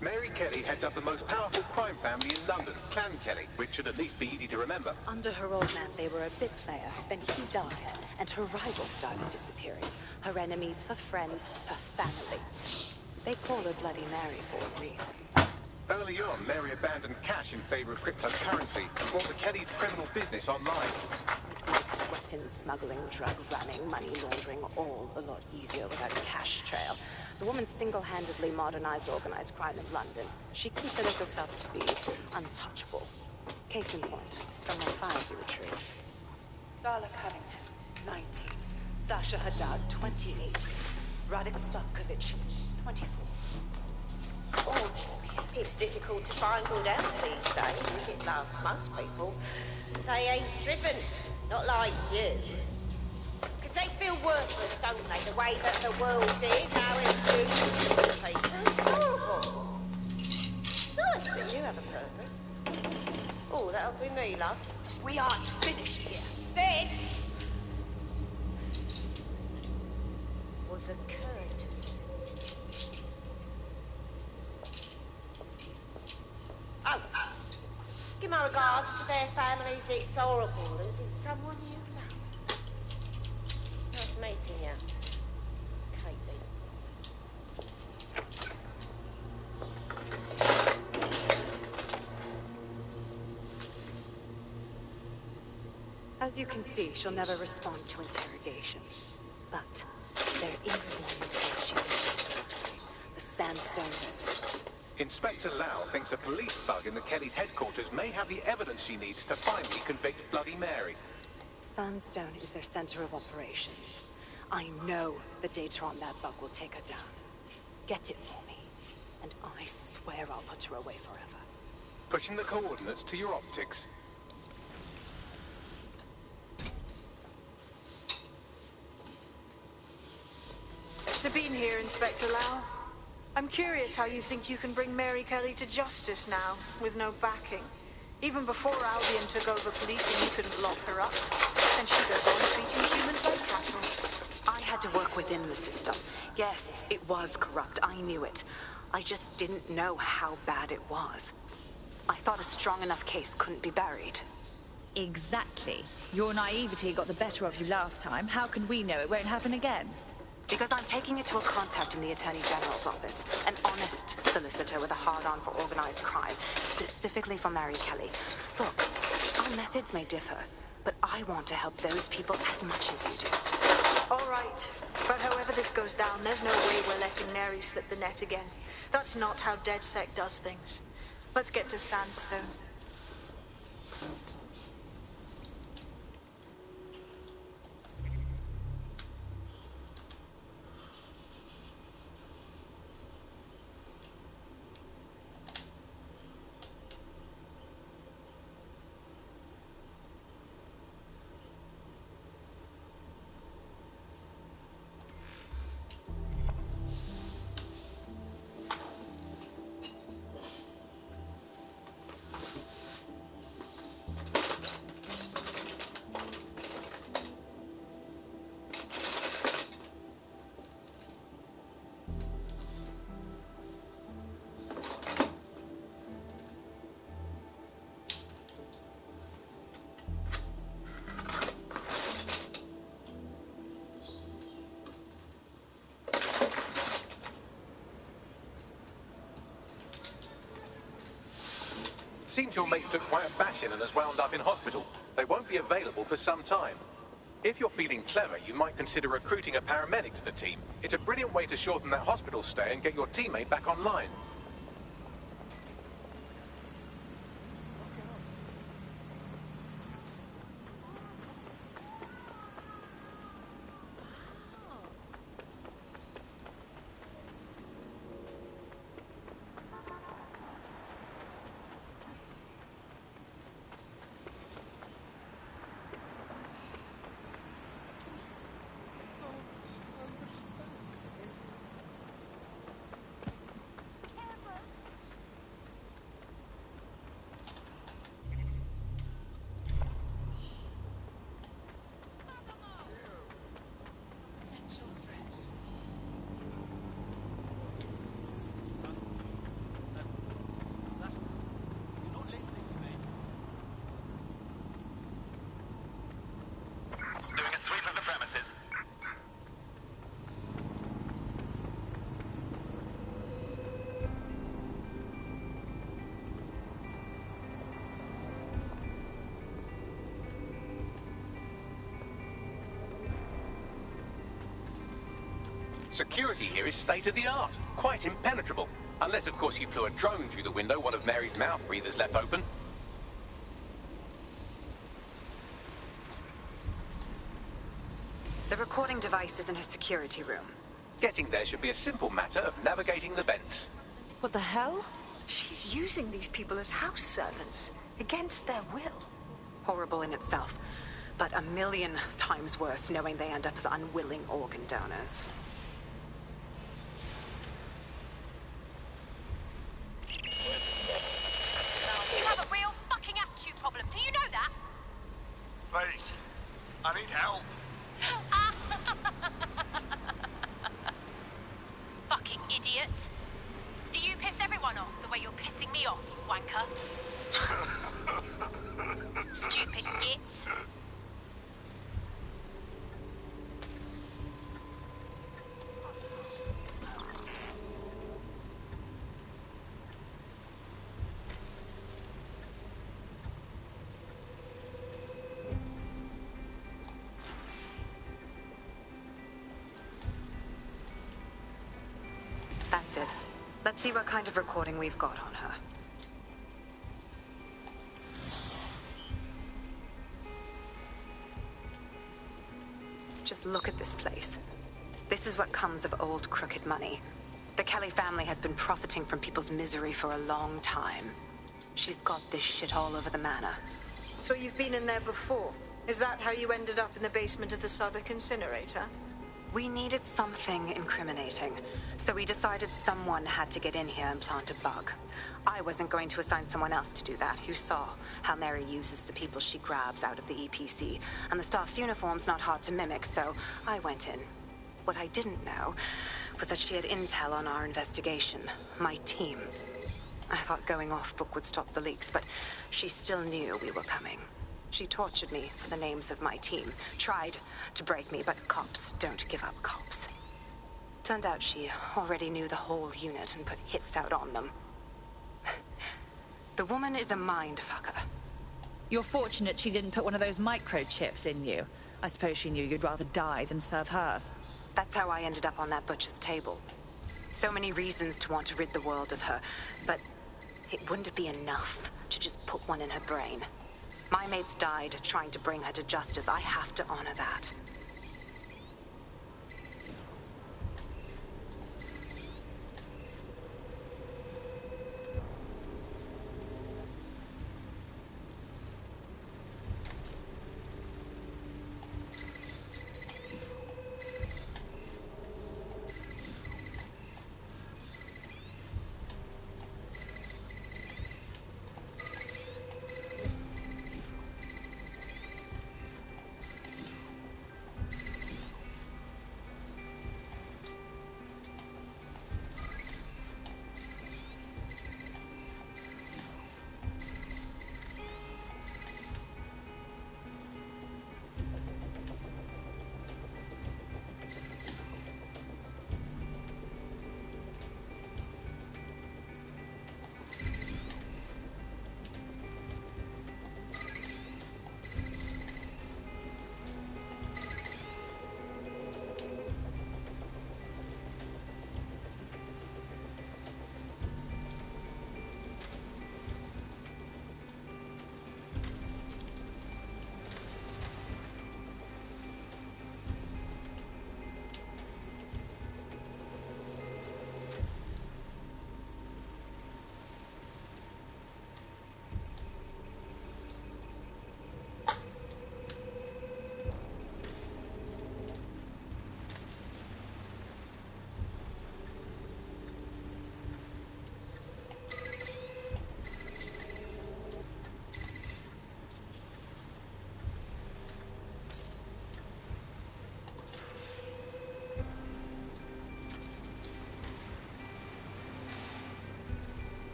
Mary Kelly heads up the most powerful crime family in London, Clan Kelly, which should at least be easy to remember. Under her old man, they were a big player. Then he died, and her rivals started disappearing. Her enemies, her friends, her family. They call her Bloody Mary for a reason. Early on, Mary abandoned cash in favor of cryptocurrency and brought the Kellys' criminal business online. It makes weapons smuggling, drug running, money laundering all a lot easier without a cash trail. The woman single-handedly modernized organized crime in London. She considers herself to be untouchable. Case in point, from my files you retrieved. Darla Cuddington, 19. Sasha Haddad, 28. Radek Stavkovich, 24. All disappeared. It's difficult to find good help these days, isn't it, love? Most people, they ain't driven. Not like you. Because they feel worthless, don't they? The way that the world is, how it uses people. It's horrible. It's nice that you have a purpose. Oh, that'll be me, love. We aren't finished here. This was a courtesy. Oh, give my regards to their families. It's horrible losing someone you love. Nice meeting you, Caitlin. As you can see, she'll never respond to interrogation. But there is one place she can talk to me. The Sandstone residence. Inspector Lau thinks a police bug in the Kellys' headquarters may have the evidence she needs to finally convict Bloody Mary. Sandstone is their center of operations. I know the data on that bug will take her down. Get it for me, and I swear I'll put her away forever. Pushing the coordinates to your optics. Sabine here, Inspector Lau. I'm curious how you think you can bring Mary Kelly to justice now, with no backing. Even before Albion took over policing, you couldn't lock her up. And she goes on treating humans like cattle. I had to work within the system. Yes, it was corrupt. I knew it. I just didn't know how bad it was. I thought a strong enough case couldn't be buried. Exactly. Your naivety got the better of you last time. How can we know it won't happen again? Because I'm taking it to a contact in the Attorney General's office. An honest solicitor with a hard-on for organized crime, specifically for Mary Kelly. Look, our methods may differ, but I want to help those people as much as you do. All right. But however this goes down, there's no way we're letting Mary slip the net again. That's not how DedSec does things. Let's get to Sandstone. Seems your mate took quite a bashing and has wound up in hospital. They won't be available for some time. If you're feeling clever, you might consider recruiting a paramedic to the team. It's a brilliant way to shorten that hospital stay and get your teammate back online. Security here is state-of-the-art, quite impenetrable. Unless, of course, you flew a drone through the window one of Mary's mouth breathers left open. The recording device is in her security room. Getting there should be a simple matter of navigating the vents. What the hell? She's using these people as house servants, against their will. Horrible in itself, but a million times worse knowing they end up as unwilling organ donors. You have a real fucking attitude problem. Do you know that? Please, I need help. Fucking idiot. Do you piss everyone off the way you're pissing me off, you wanker? Stupid git. That's it. Let's see what kind of recording we've got on her. Just look at this place. This is what comes of old crooked money. The Kelly family has been profiting from people's misery for a long time. She's got this shit all over the manor. So you've been in there before? Is that how you ended up in the basement of the Southwark incinerator? We needed something incriminating, so we decided someone had to get in here and plant a bug. I wasn't going to assign someone else to do that, who saw how Mary uses the people she grabs out of the EPC, and the staff's uniform's not hard to mimic, so I went in. What I didn't know was that she had intel on our investigation, my team. I thought going off book would stop the leaks, but she still knew we were coming. She tortured me for the names of my team, tried to break me, but cops don't give up cops. Turned out she already knew the whole unit and put hits out on them. The woman is a mindfucker. You're fortunate she didn't put one of those microchips in you. I suppose she knew you'd rather die than serve her. That's how I ended up on that butcher's table. So many reasons to want to rid the world of her, but it wouldn't be enough to just put one in her brain. My mates died trying to bring her to justice. I have to honor that.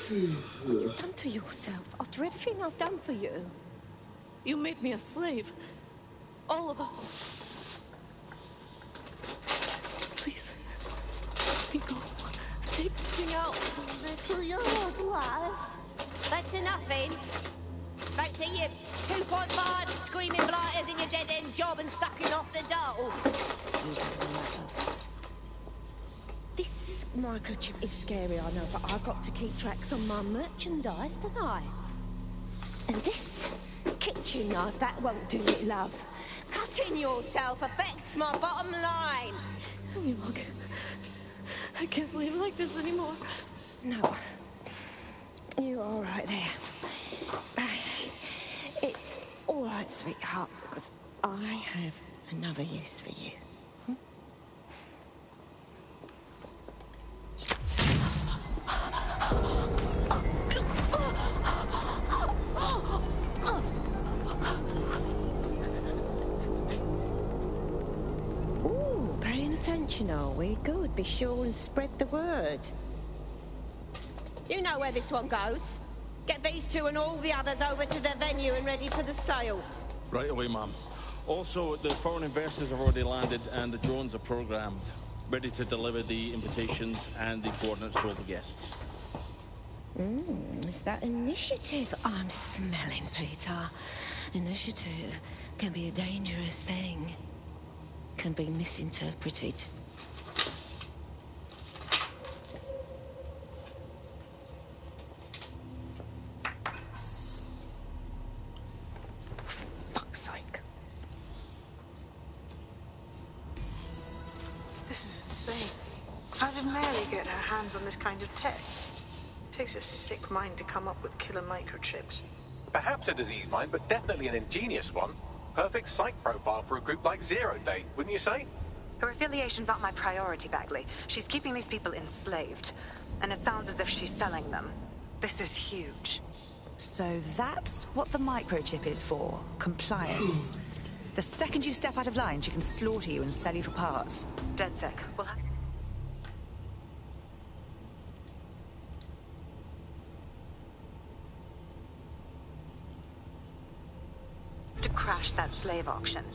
What you've done to yourself after everything I've done for you. You made me a slave. All of us. Please, let me go. Take this thing out. Little your life. Back to nothing. Back to you 2.5 screaming blighters in your dead-end job and sucking off the dole. This microchip is scary, I know, but I've got to keep tracks on my merchandise, don't I? And this kitchen knife, that won't do it, love. Cutting yourself affects my bottom line. I can't live like this anymore. No. You're all right there. It's all right, sweetheart, because I have another use for you. Ooh, paying attention, are we? Good. Be sure and spread the word. You know where this one goes. Get these two and all the others over to their venue and ready for the sale. Right away, ma'am. Also, the foreign investors have already landed and the drones are programmed, ready to deliver the invitations and the coordinates to all the guests. Is that initiative I'm smelling, Peter? Initiative can be a dangerous thing. Can be misinterpreted. Fuck's sake. This is insane. How did Mary get her hands on this kind of tech? It takes a sick mind to come up with killer microchips. Perhaps a disease mind, but definitely an ingenious one. Perfect psych profile for a group like Zero Day, wouldn't you say? Her affiliations aren't my priority, Bagley. She's keeping these people enslaved. And it sounds as if she's selling them. This is huge. So that's what the microchip is for. Compliance. The second you step out of line, she can slaughter you and sell you for parts. DedSec. We'll have... to crash that slave auction.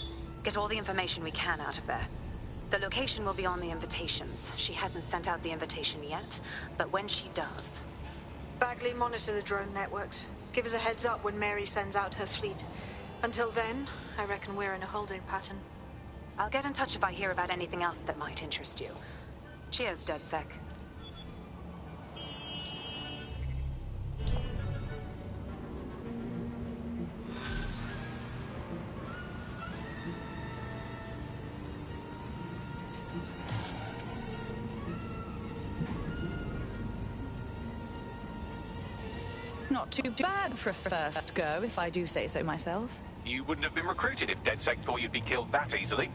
Get all the information we can out of there. The location will be on the invitations. She hasn't sent out the invitation yet, but when she does... Bagley, monitor the drone networks. Give us a heads up when Mary sends out her fleet. Until then, I reckon we're in a holding pattern. I'll get in touch if I hear about anything else that might interest you. Cheers, DedSec. Not too bad for a first go, if I do say so myself. You wouldn't have been recruited if DedSec thought you'd be killed that easily.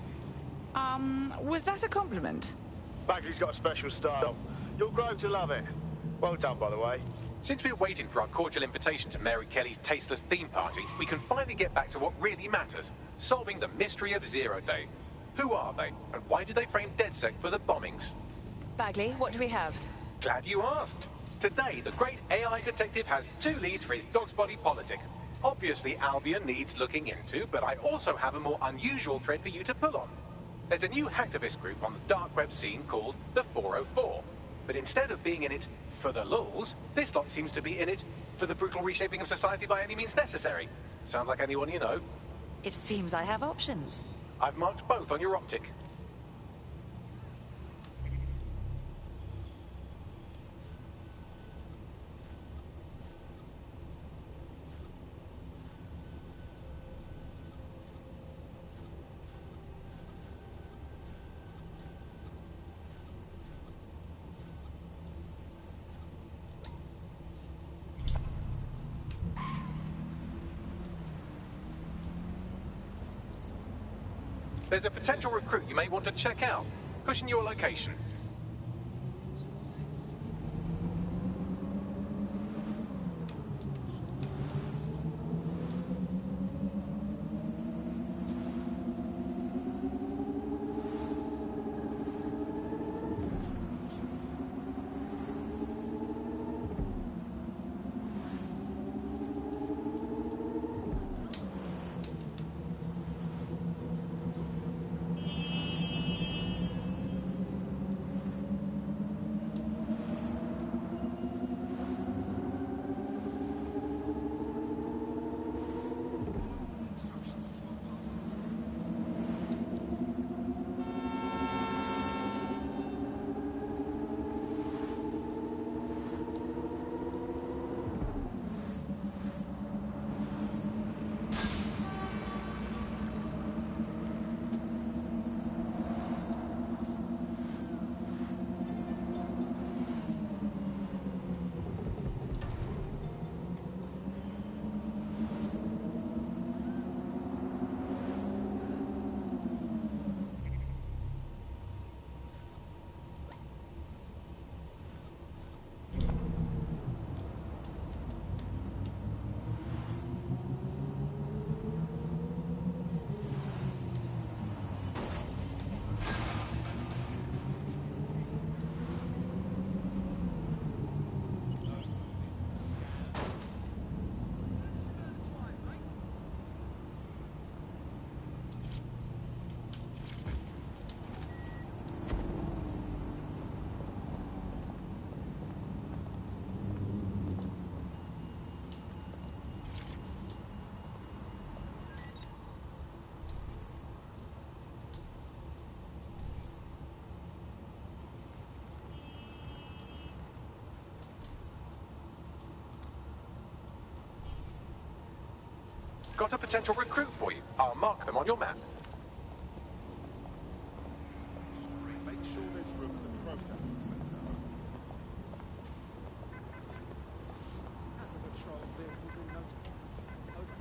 Was that a compliment? Bagley's got a special style. You'll grow to love it. Well done, by the way. Since we're waiting for our cordial invitation to Mary Kelly's tasteless theme party, we can finally get back to what really matters, solving the mystery of Zero Day. Who are they, and why did they frame DedSec for the bombings? Bagley, what do we have? Glad you asked. Today, the great AI detective has 2 leads for his dog's body politic. Obviously, Albion needs looking into, but I also have a more unusual thread for you to pull on. There's a new hacktivist group on the dark web scene called the 404. But instead of being in it for the lulz, this lot seems to be in it for the brutal reshaping of society by any means necessary. Sound like anyone you know? It seems I have options. I've marked both on your optic. There's a potential recruit you may want to check out. Pushing your location. Got a potential recruit for you. I'll mark them on your map. Make sure there's room in the processing center. Has a patrol vehicle been notified? Over.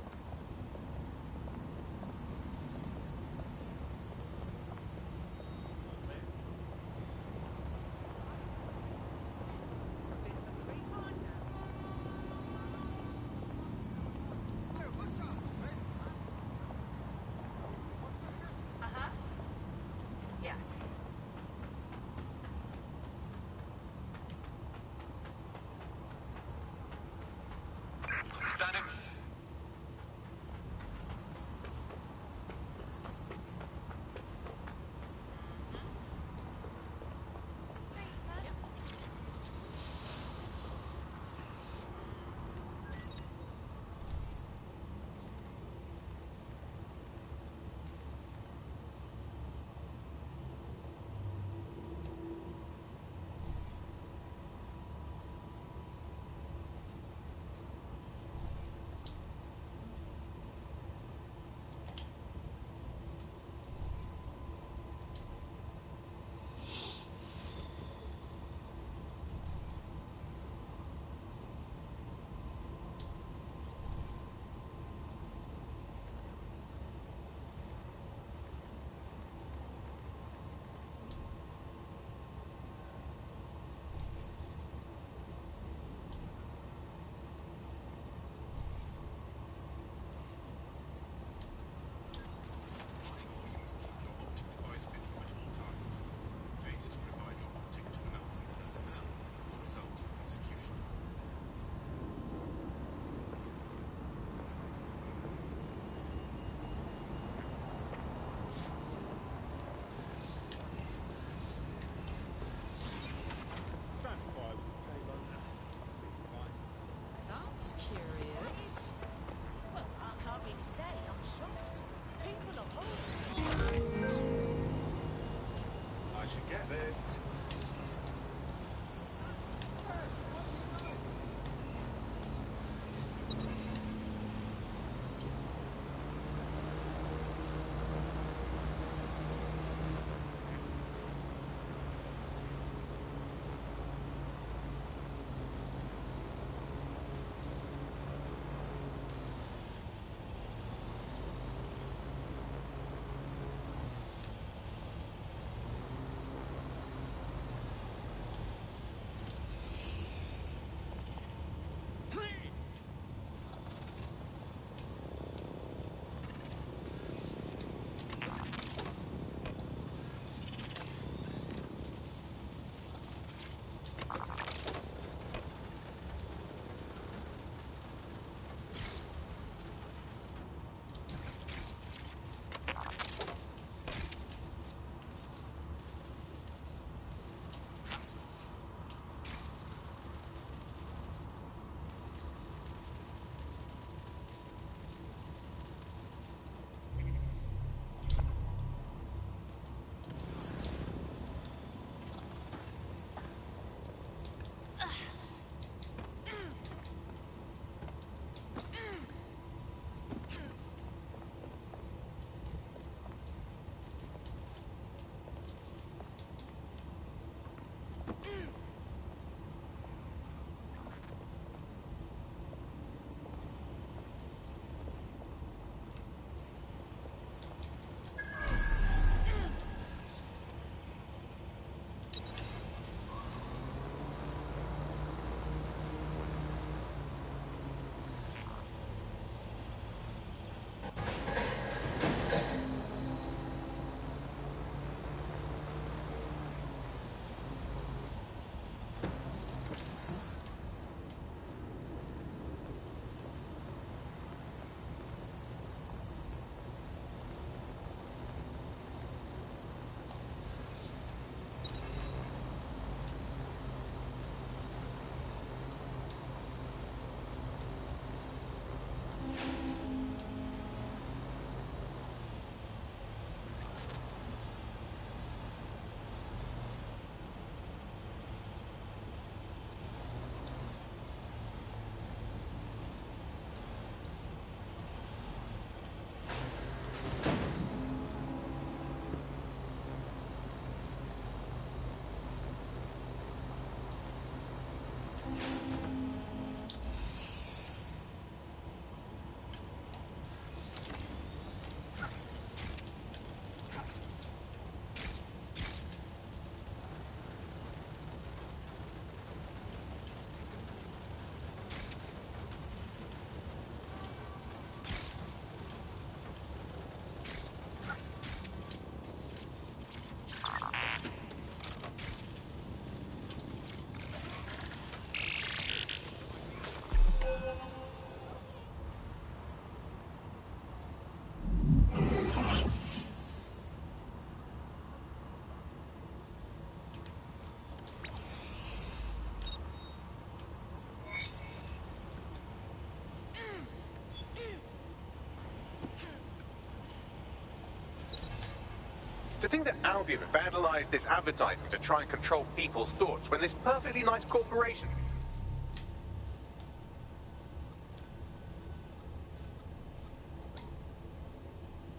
To think that Albion vandalized this advertising to try and control people's thoughts when this perfectly nice corporation...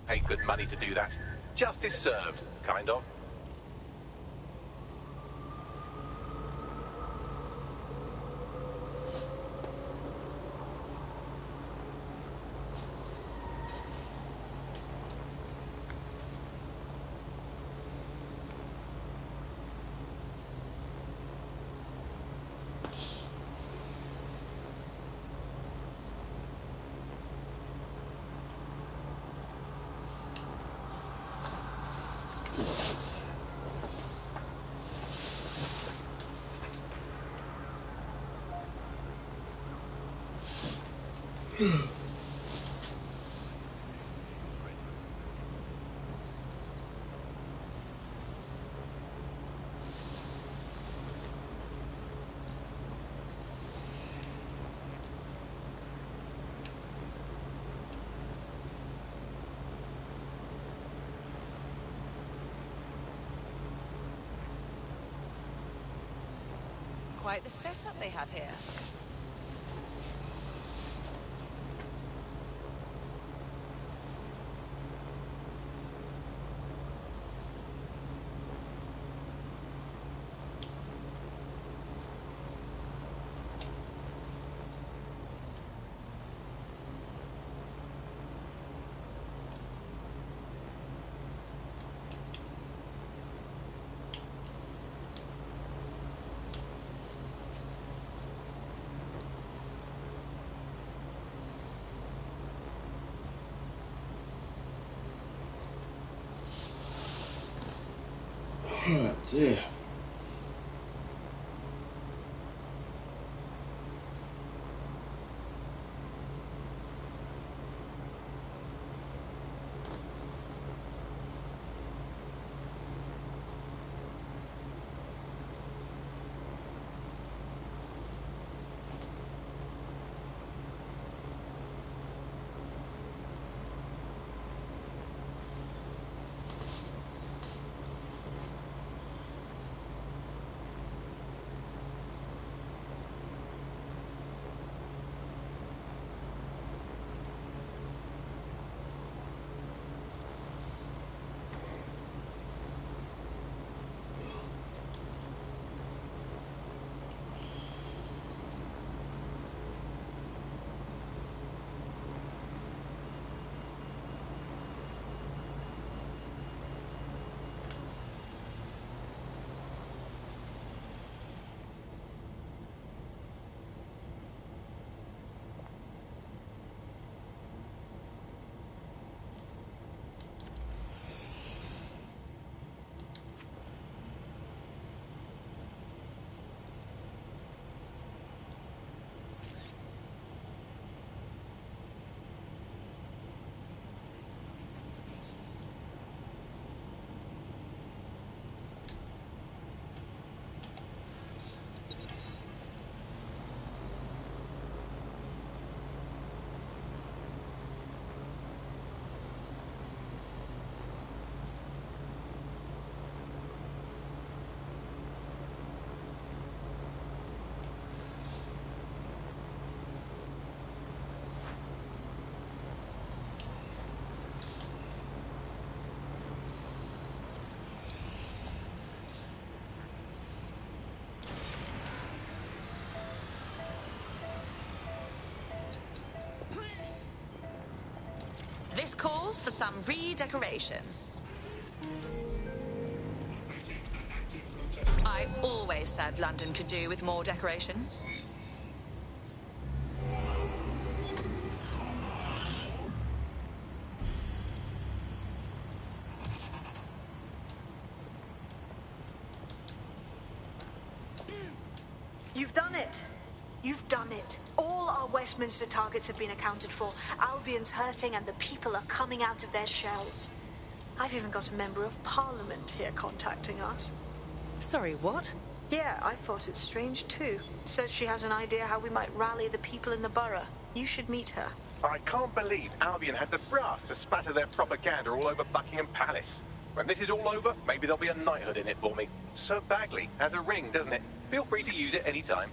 paid good money to do that. Justice served, kind of. Quite the setup they have here. Oh, dear. This calls for some redecoration. I always said London could do with more decoration. You've done it. You've done it. All our Westminster targets have been accounted for. Albion's hurting and the people are coming out of their shells. I've even got a member of Parliament here contacting us. Sorry, what? Yeah, I thought it strange too. Says she has an idea how we might rally the people in the borough. You should meet her. I can't believe Albion had the brass to spatter their propaganda all over Buckingham Palace. When this is all over, maybe there'll be a knighthood in it for me. Sir Bagley has a ring, doesn't it? Feel free to use it anytime.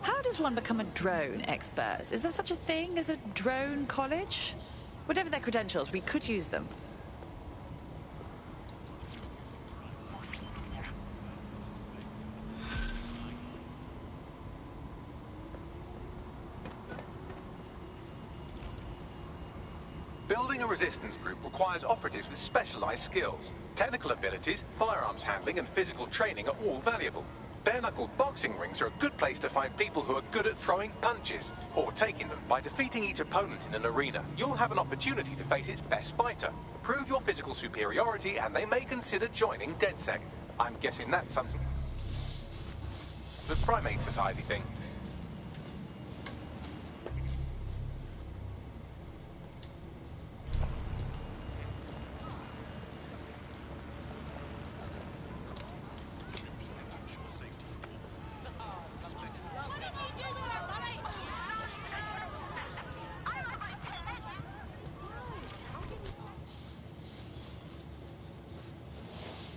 How does one become a drone expert? Is there such a thing as a drone college? Whatever their credentials, we could use them. Building a resistance group requires operatives with specialized skills. Technical abilities, firearms handling, and physical training are all valuable. Bare-knuckle boxing rings are a good place to find people who are good at throwing punches, or taking them. By defeating each opponent in an arena, you'll have an opportunity to face its best fighter. Prove your physical superiority, and they may consider joining DedSec. I'm guessing that's some the Primate Society thing.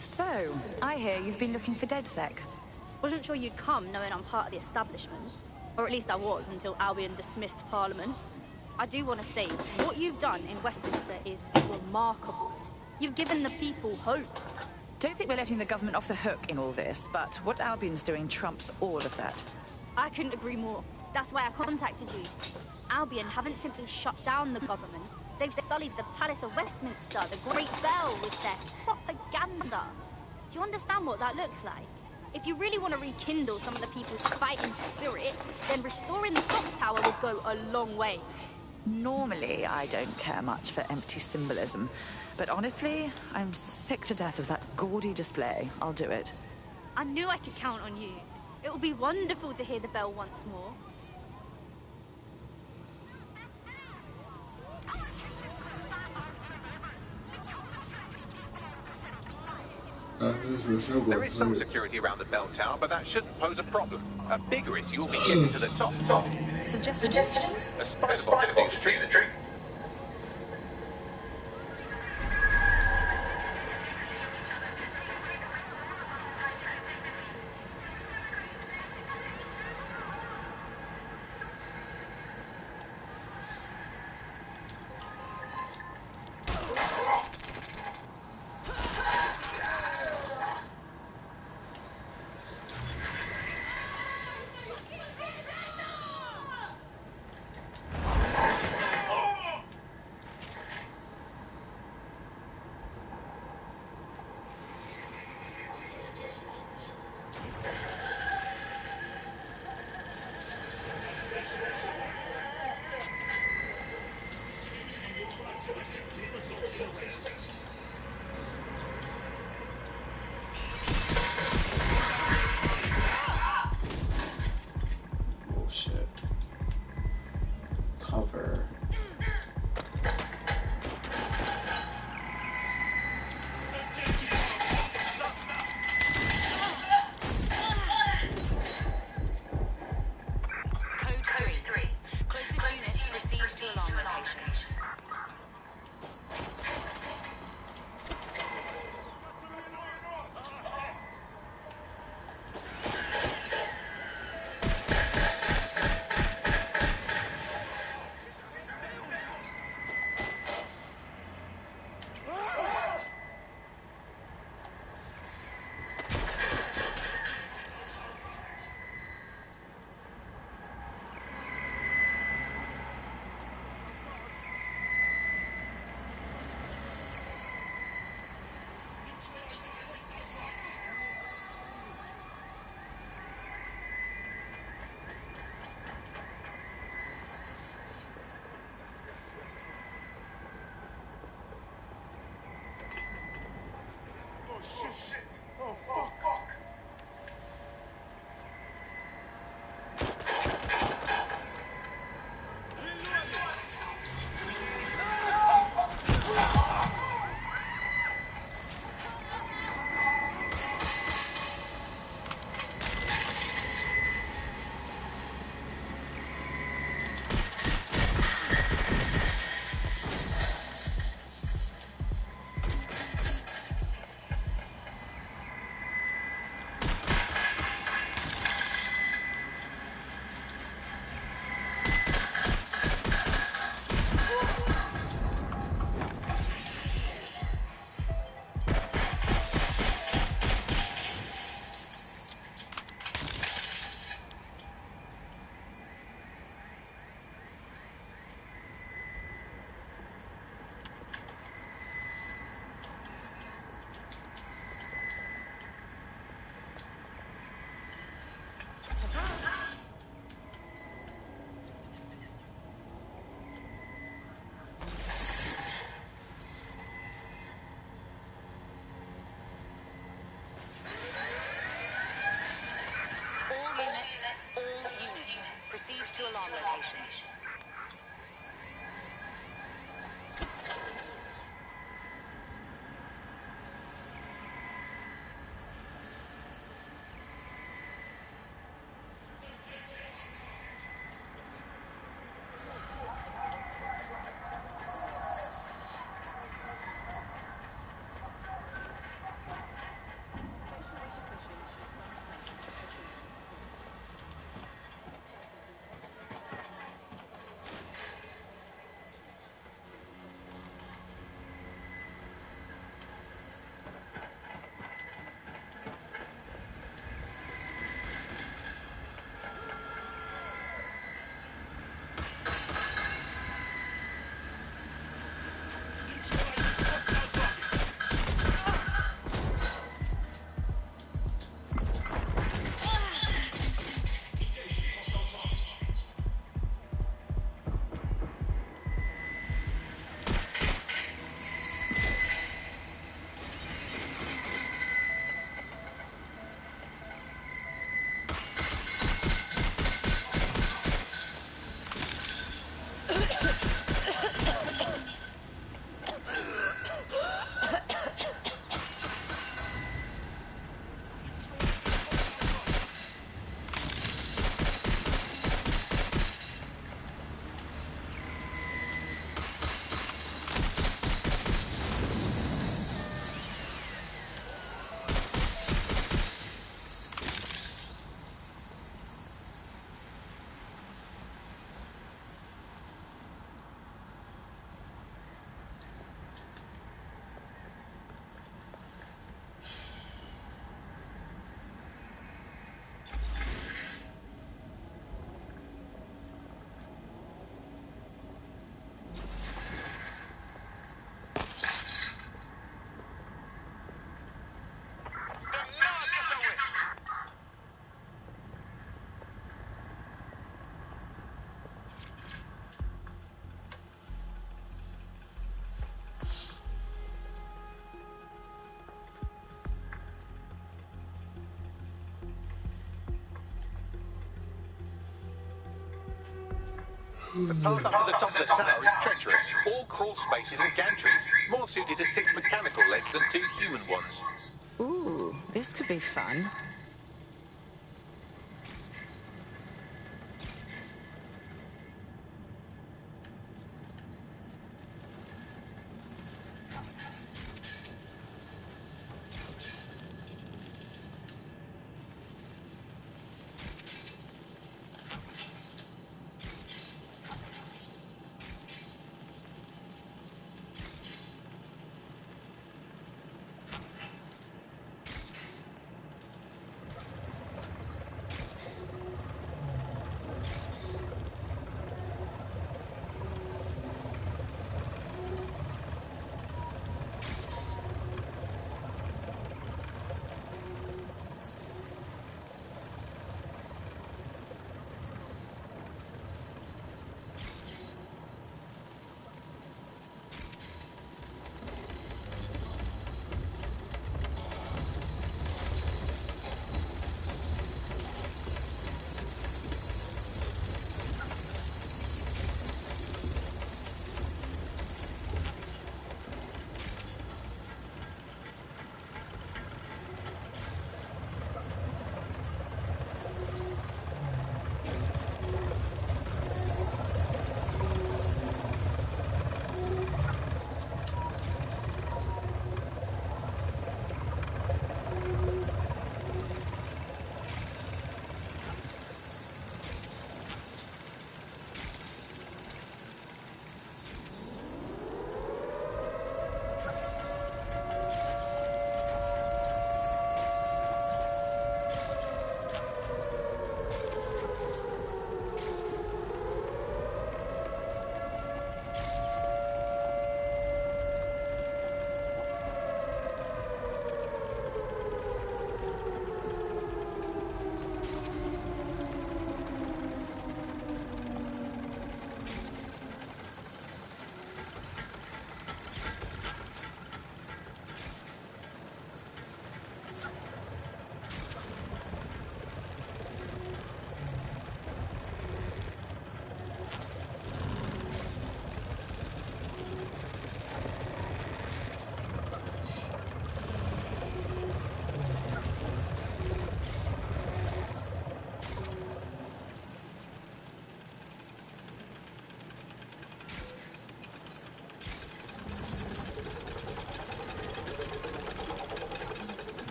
So, I hear you've been looking for DedSec. Wasn't sure you'd come, knowing I'm part of the establishment. Or at least I was, until Albion dismissed Parliament. I do want to say, what you've done in Westminster is remarkable. You've given the people hope. Don't think we're letting the government off the hook in all this, but what Albion's doing trumps all of that. I couldn't agree more. That's why I contacted you. Albion haven't simply shut down the government. They've sullied the Palace of Westminster, the Great Bell, with their propaganda. Do you understand what that looks like? If you really want to rekindle some of the people's fighting spirit, then restoring the clock tower will go a long way. Normally, I don't care much for empty symbolism. But honestly, I'm sick to death of that gaudy display. I'll do it. I knew I could count on you. It will be wonderful to hear the bell once more. There is some security around the bell tower, but that shouldn't pose a problem. A bigger issue will be getting to the top. Suggestions? A spider bomb should do the trick. The path up to the top of the tower is treacherous. All crawl spaces and gantries, more suited to 6 mechanical legs than 2 human ones. Ooh, this could be fun.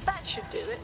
That should do it.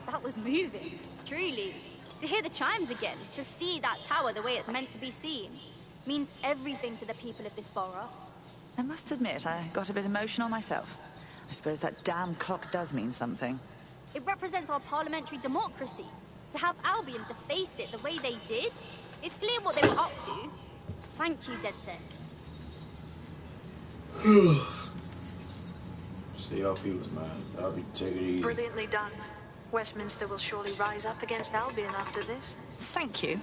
That was moving, truly. To hear the chimes again, to see that tower the way it's meant to be seen, means everything to the people of this borough. I must admit, I got a bit emotional myself. I suppose that damn clock does mean something. It represents our parliamentary democracy. To have Albion to face it the way they did, it's clear what they were up to. Thank you, DedSec. Stay off heels, man. I'll be taking it easy. Brilliantly done. Westminster will surely rise up against Albion after this. Thank you.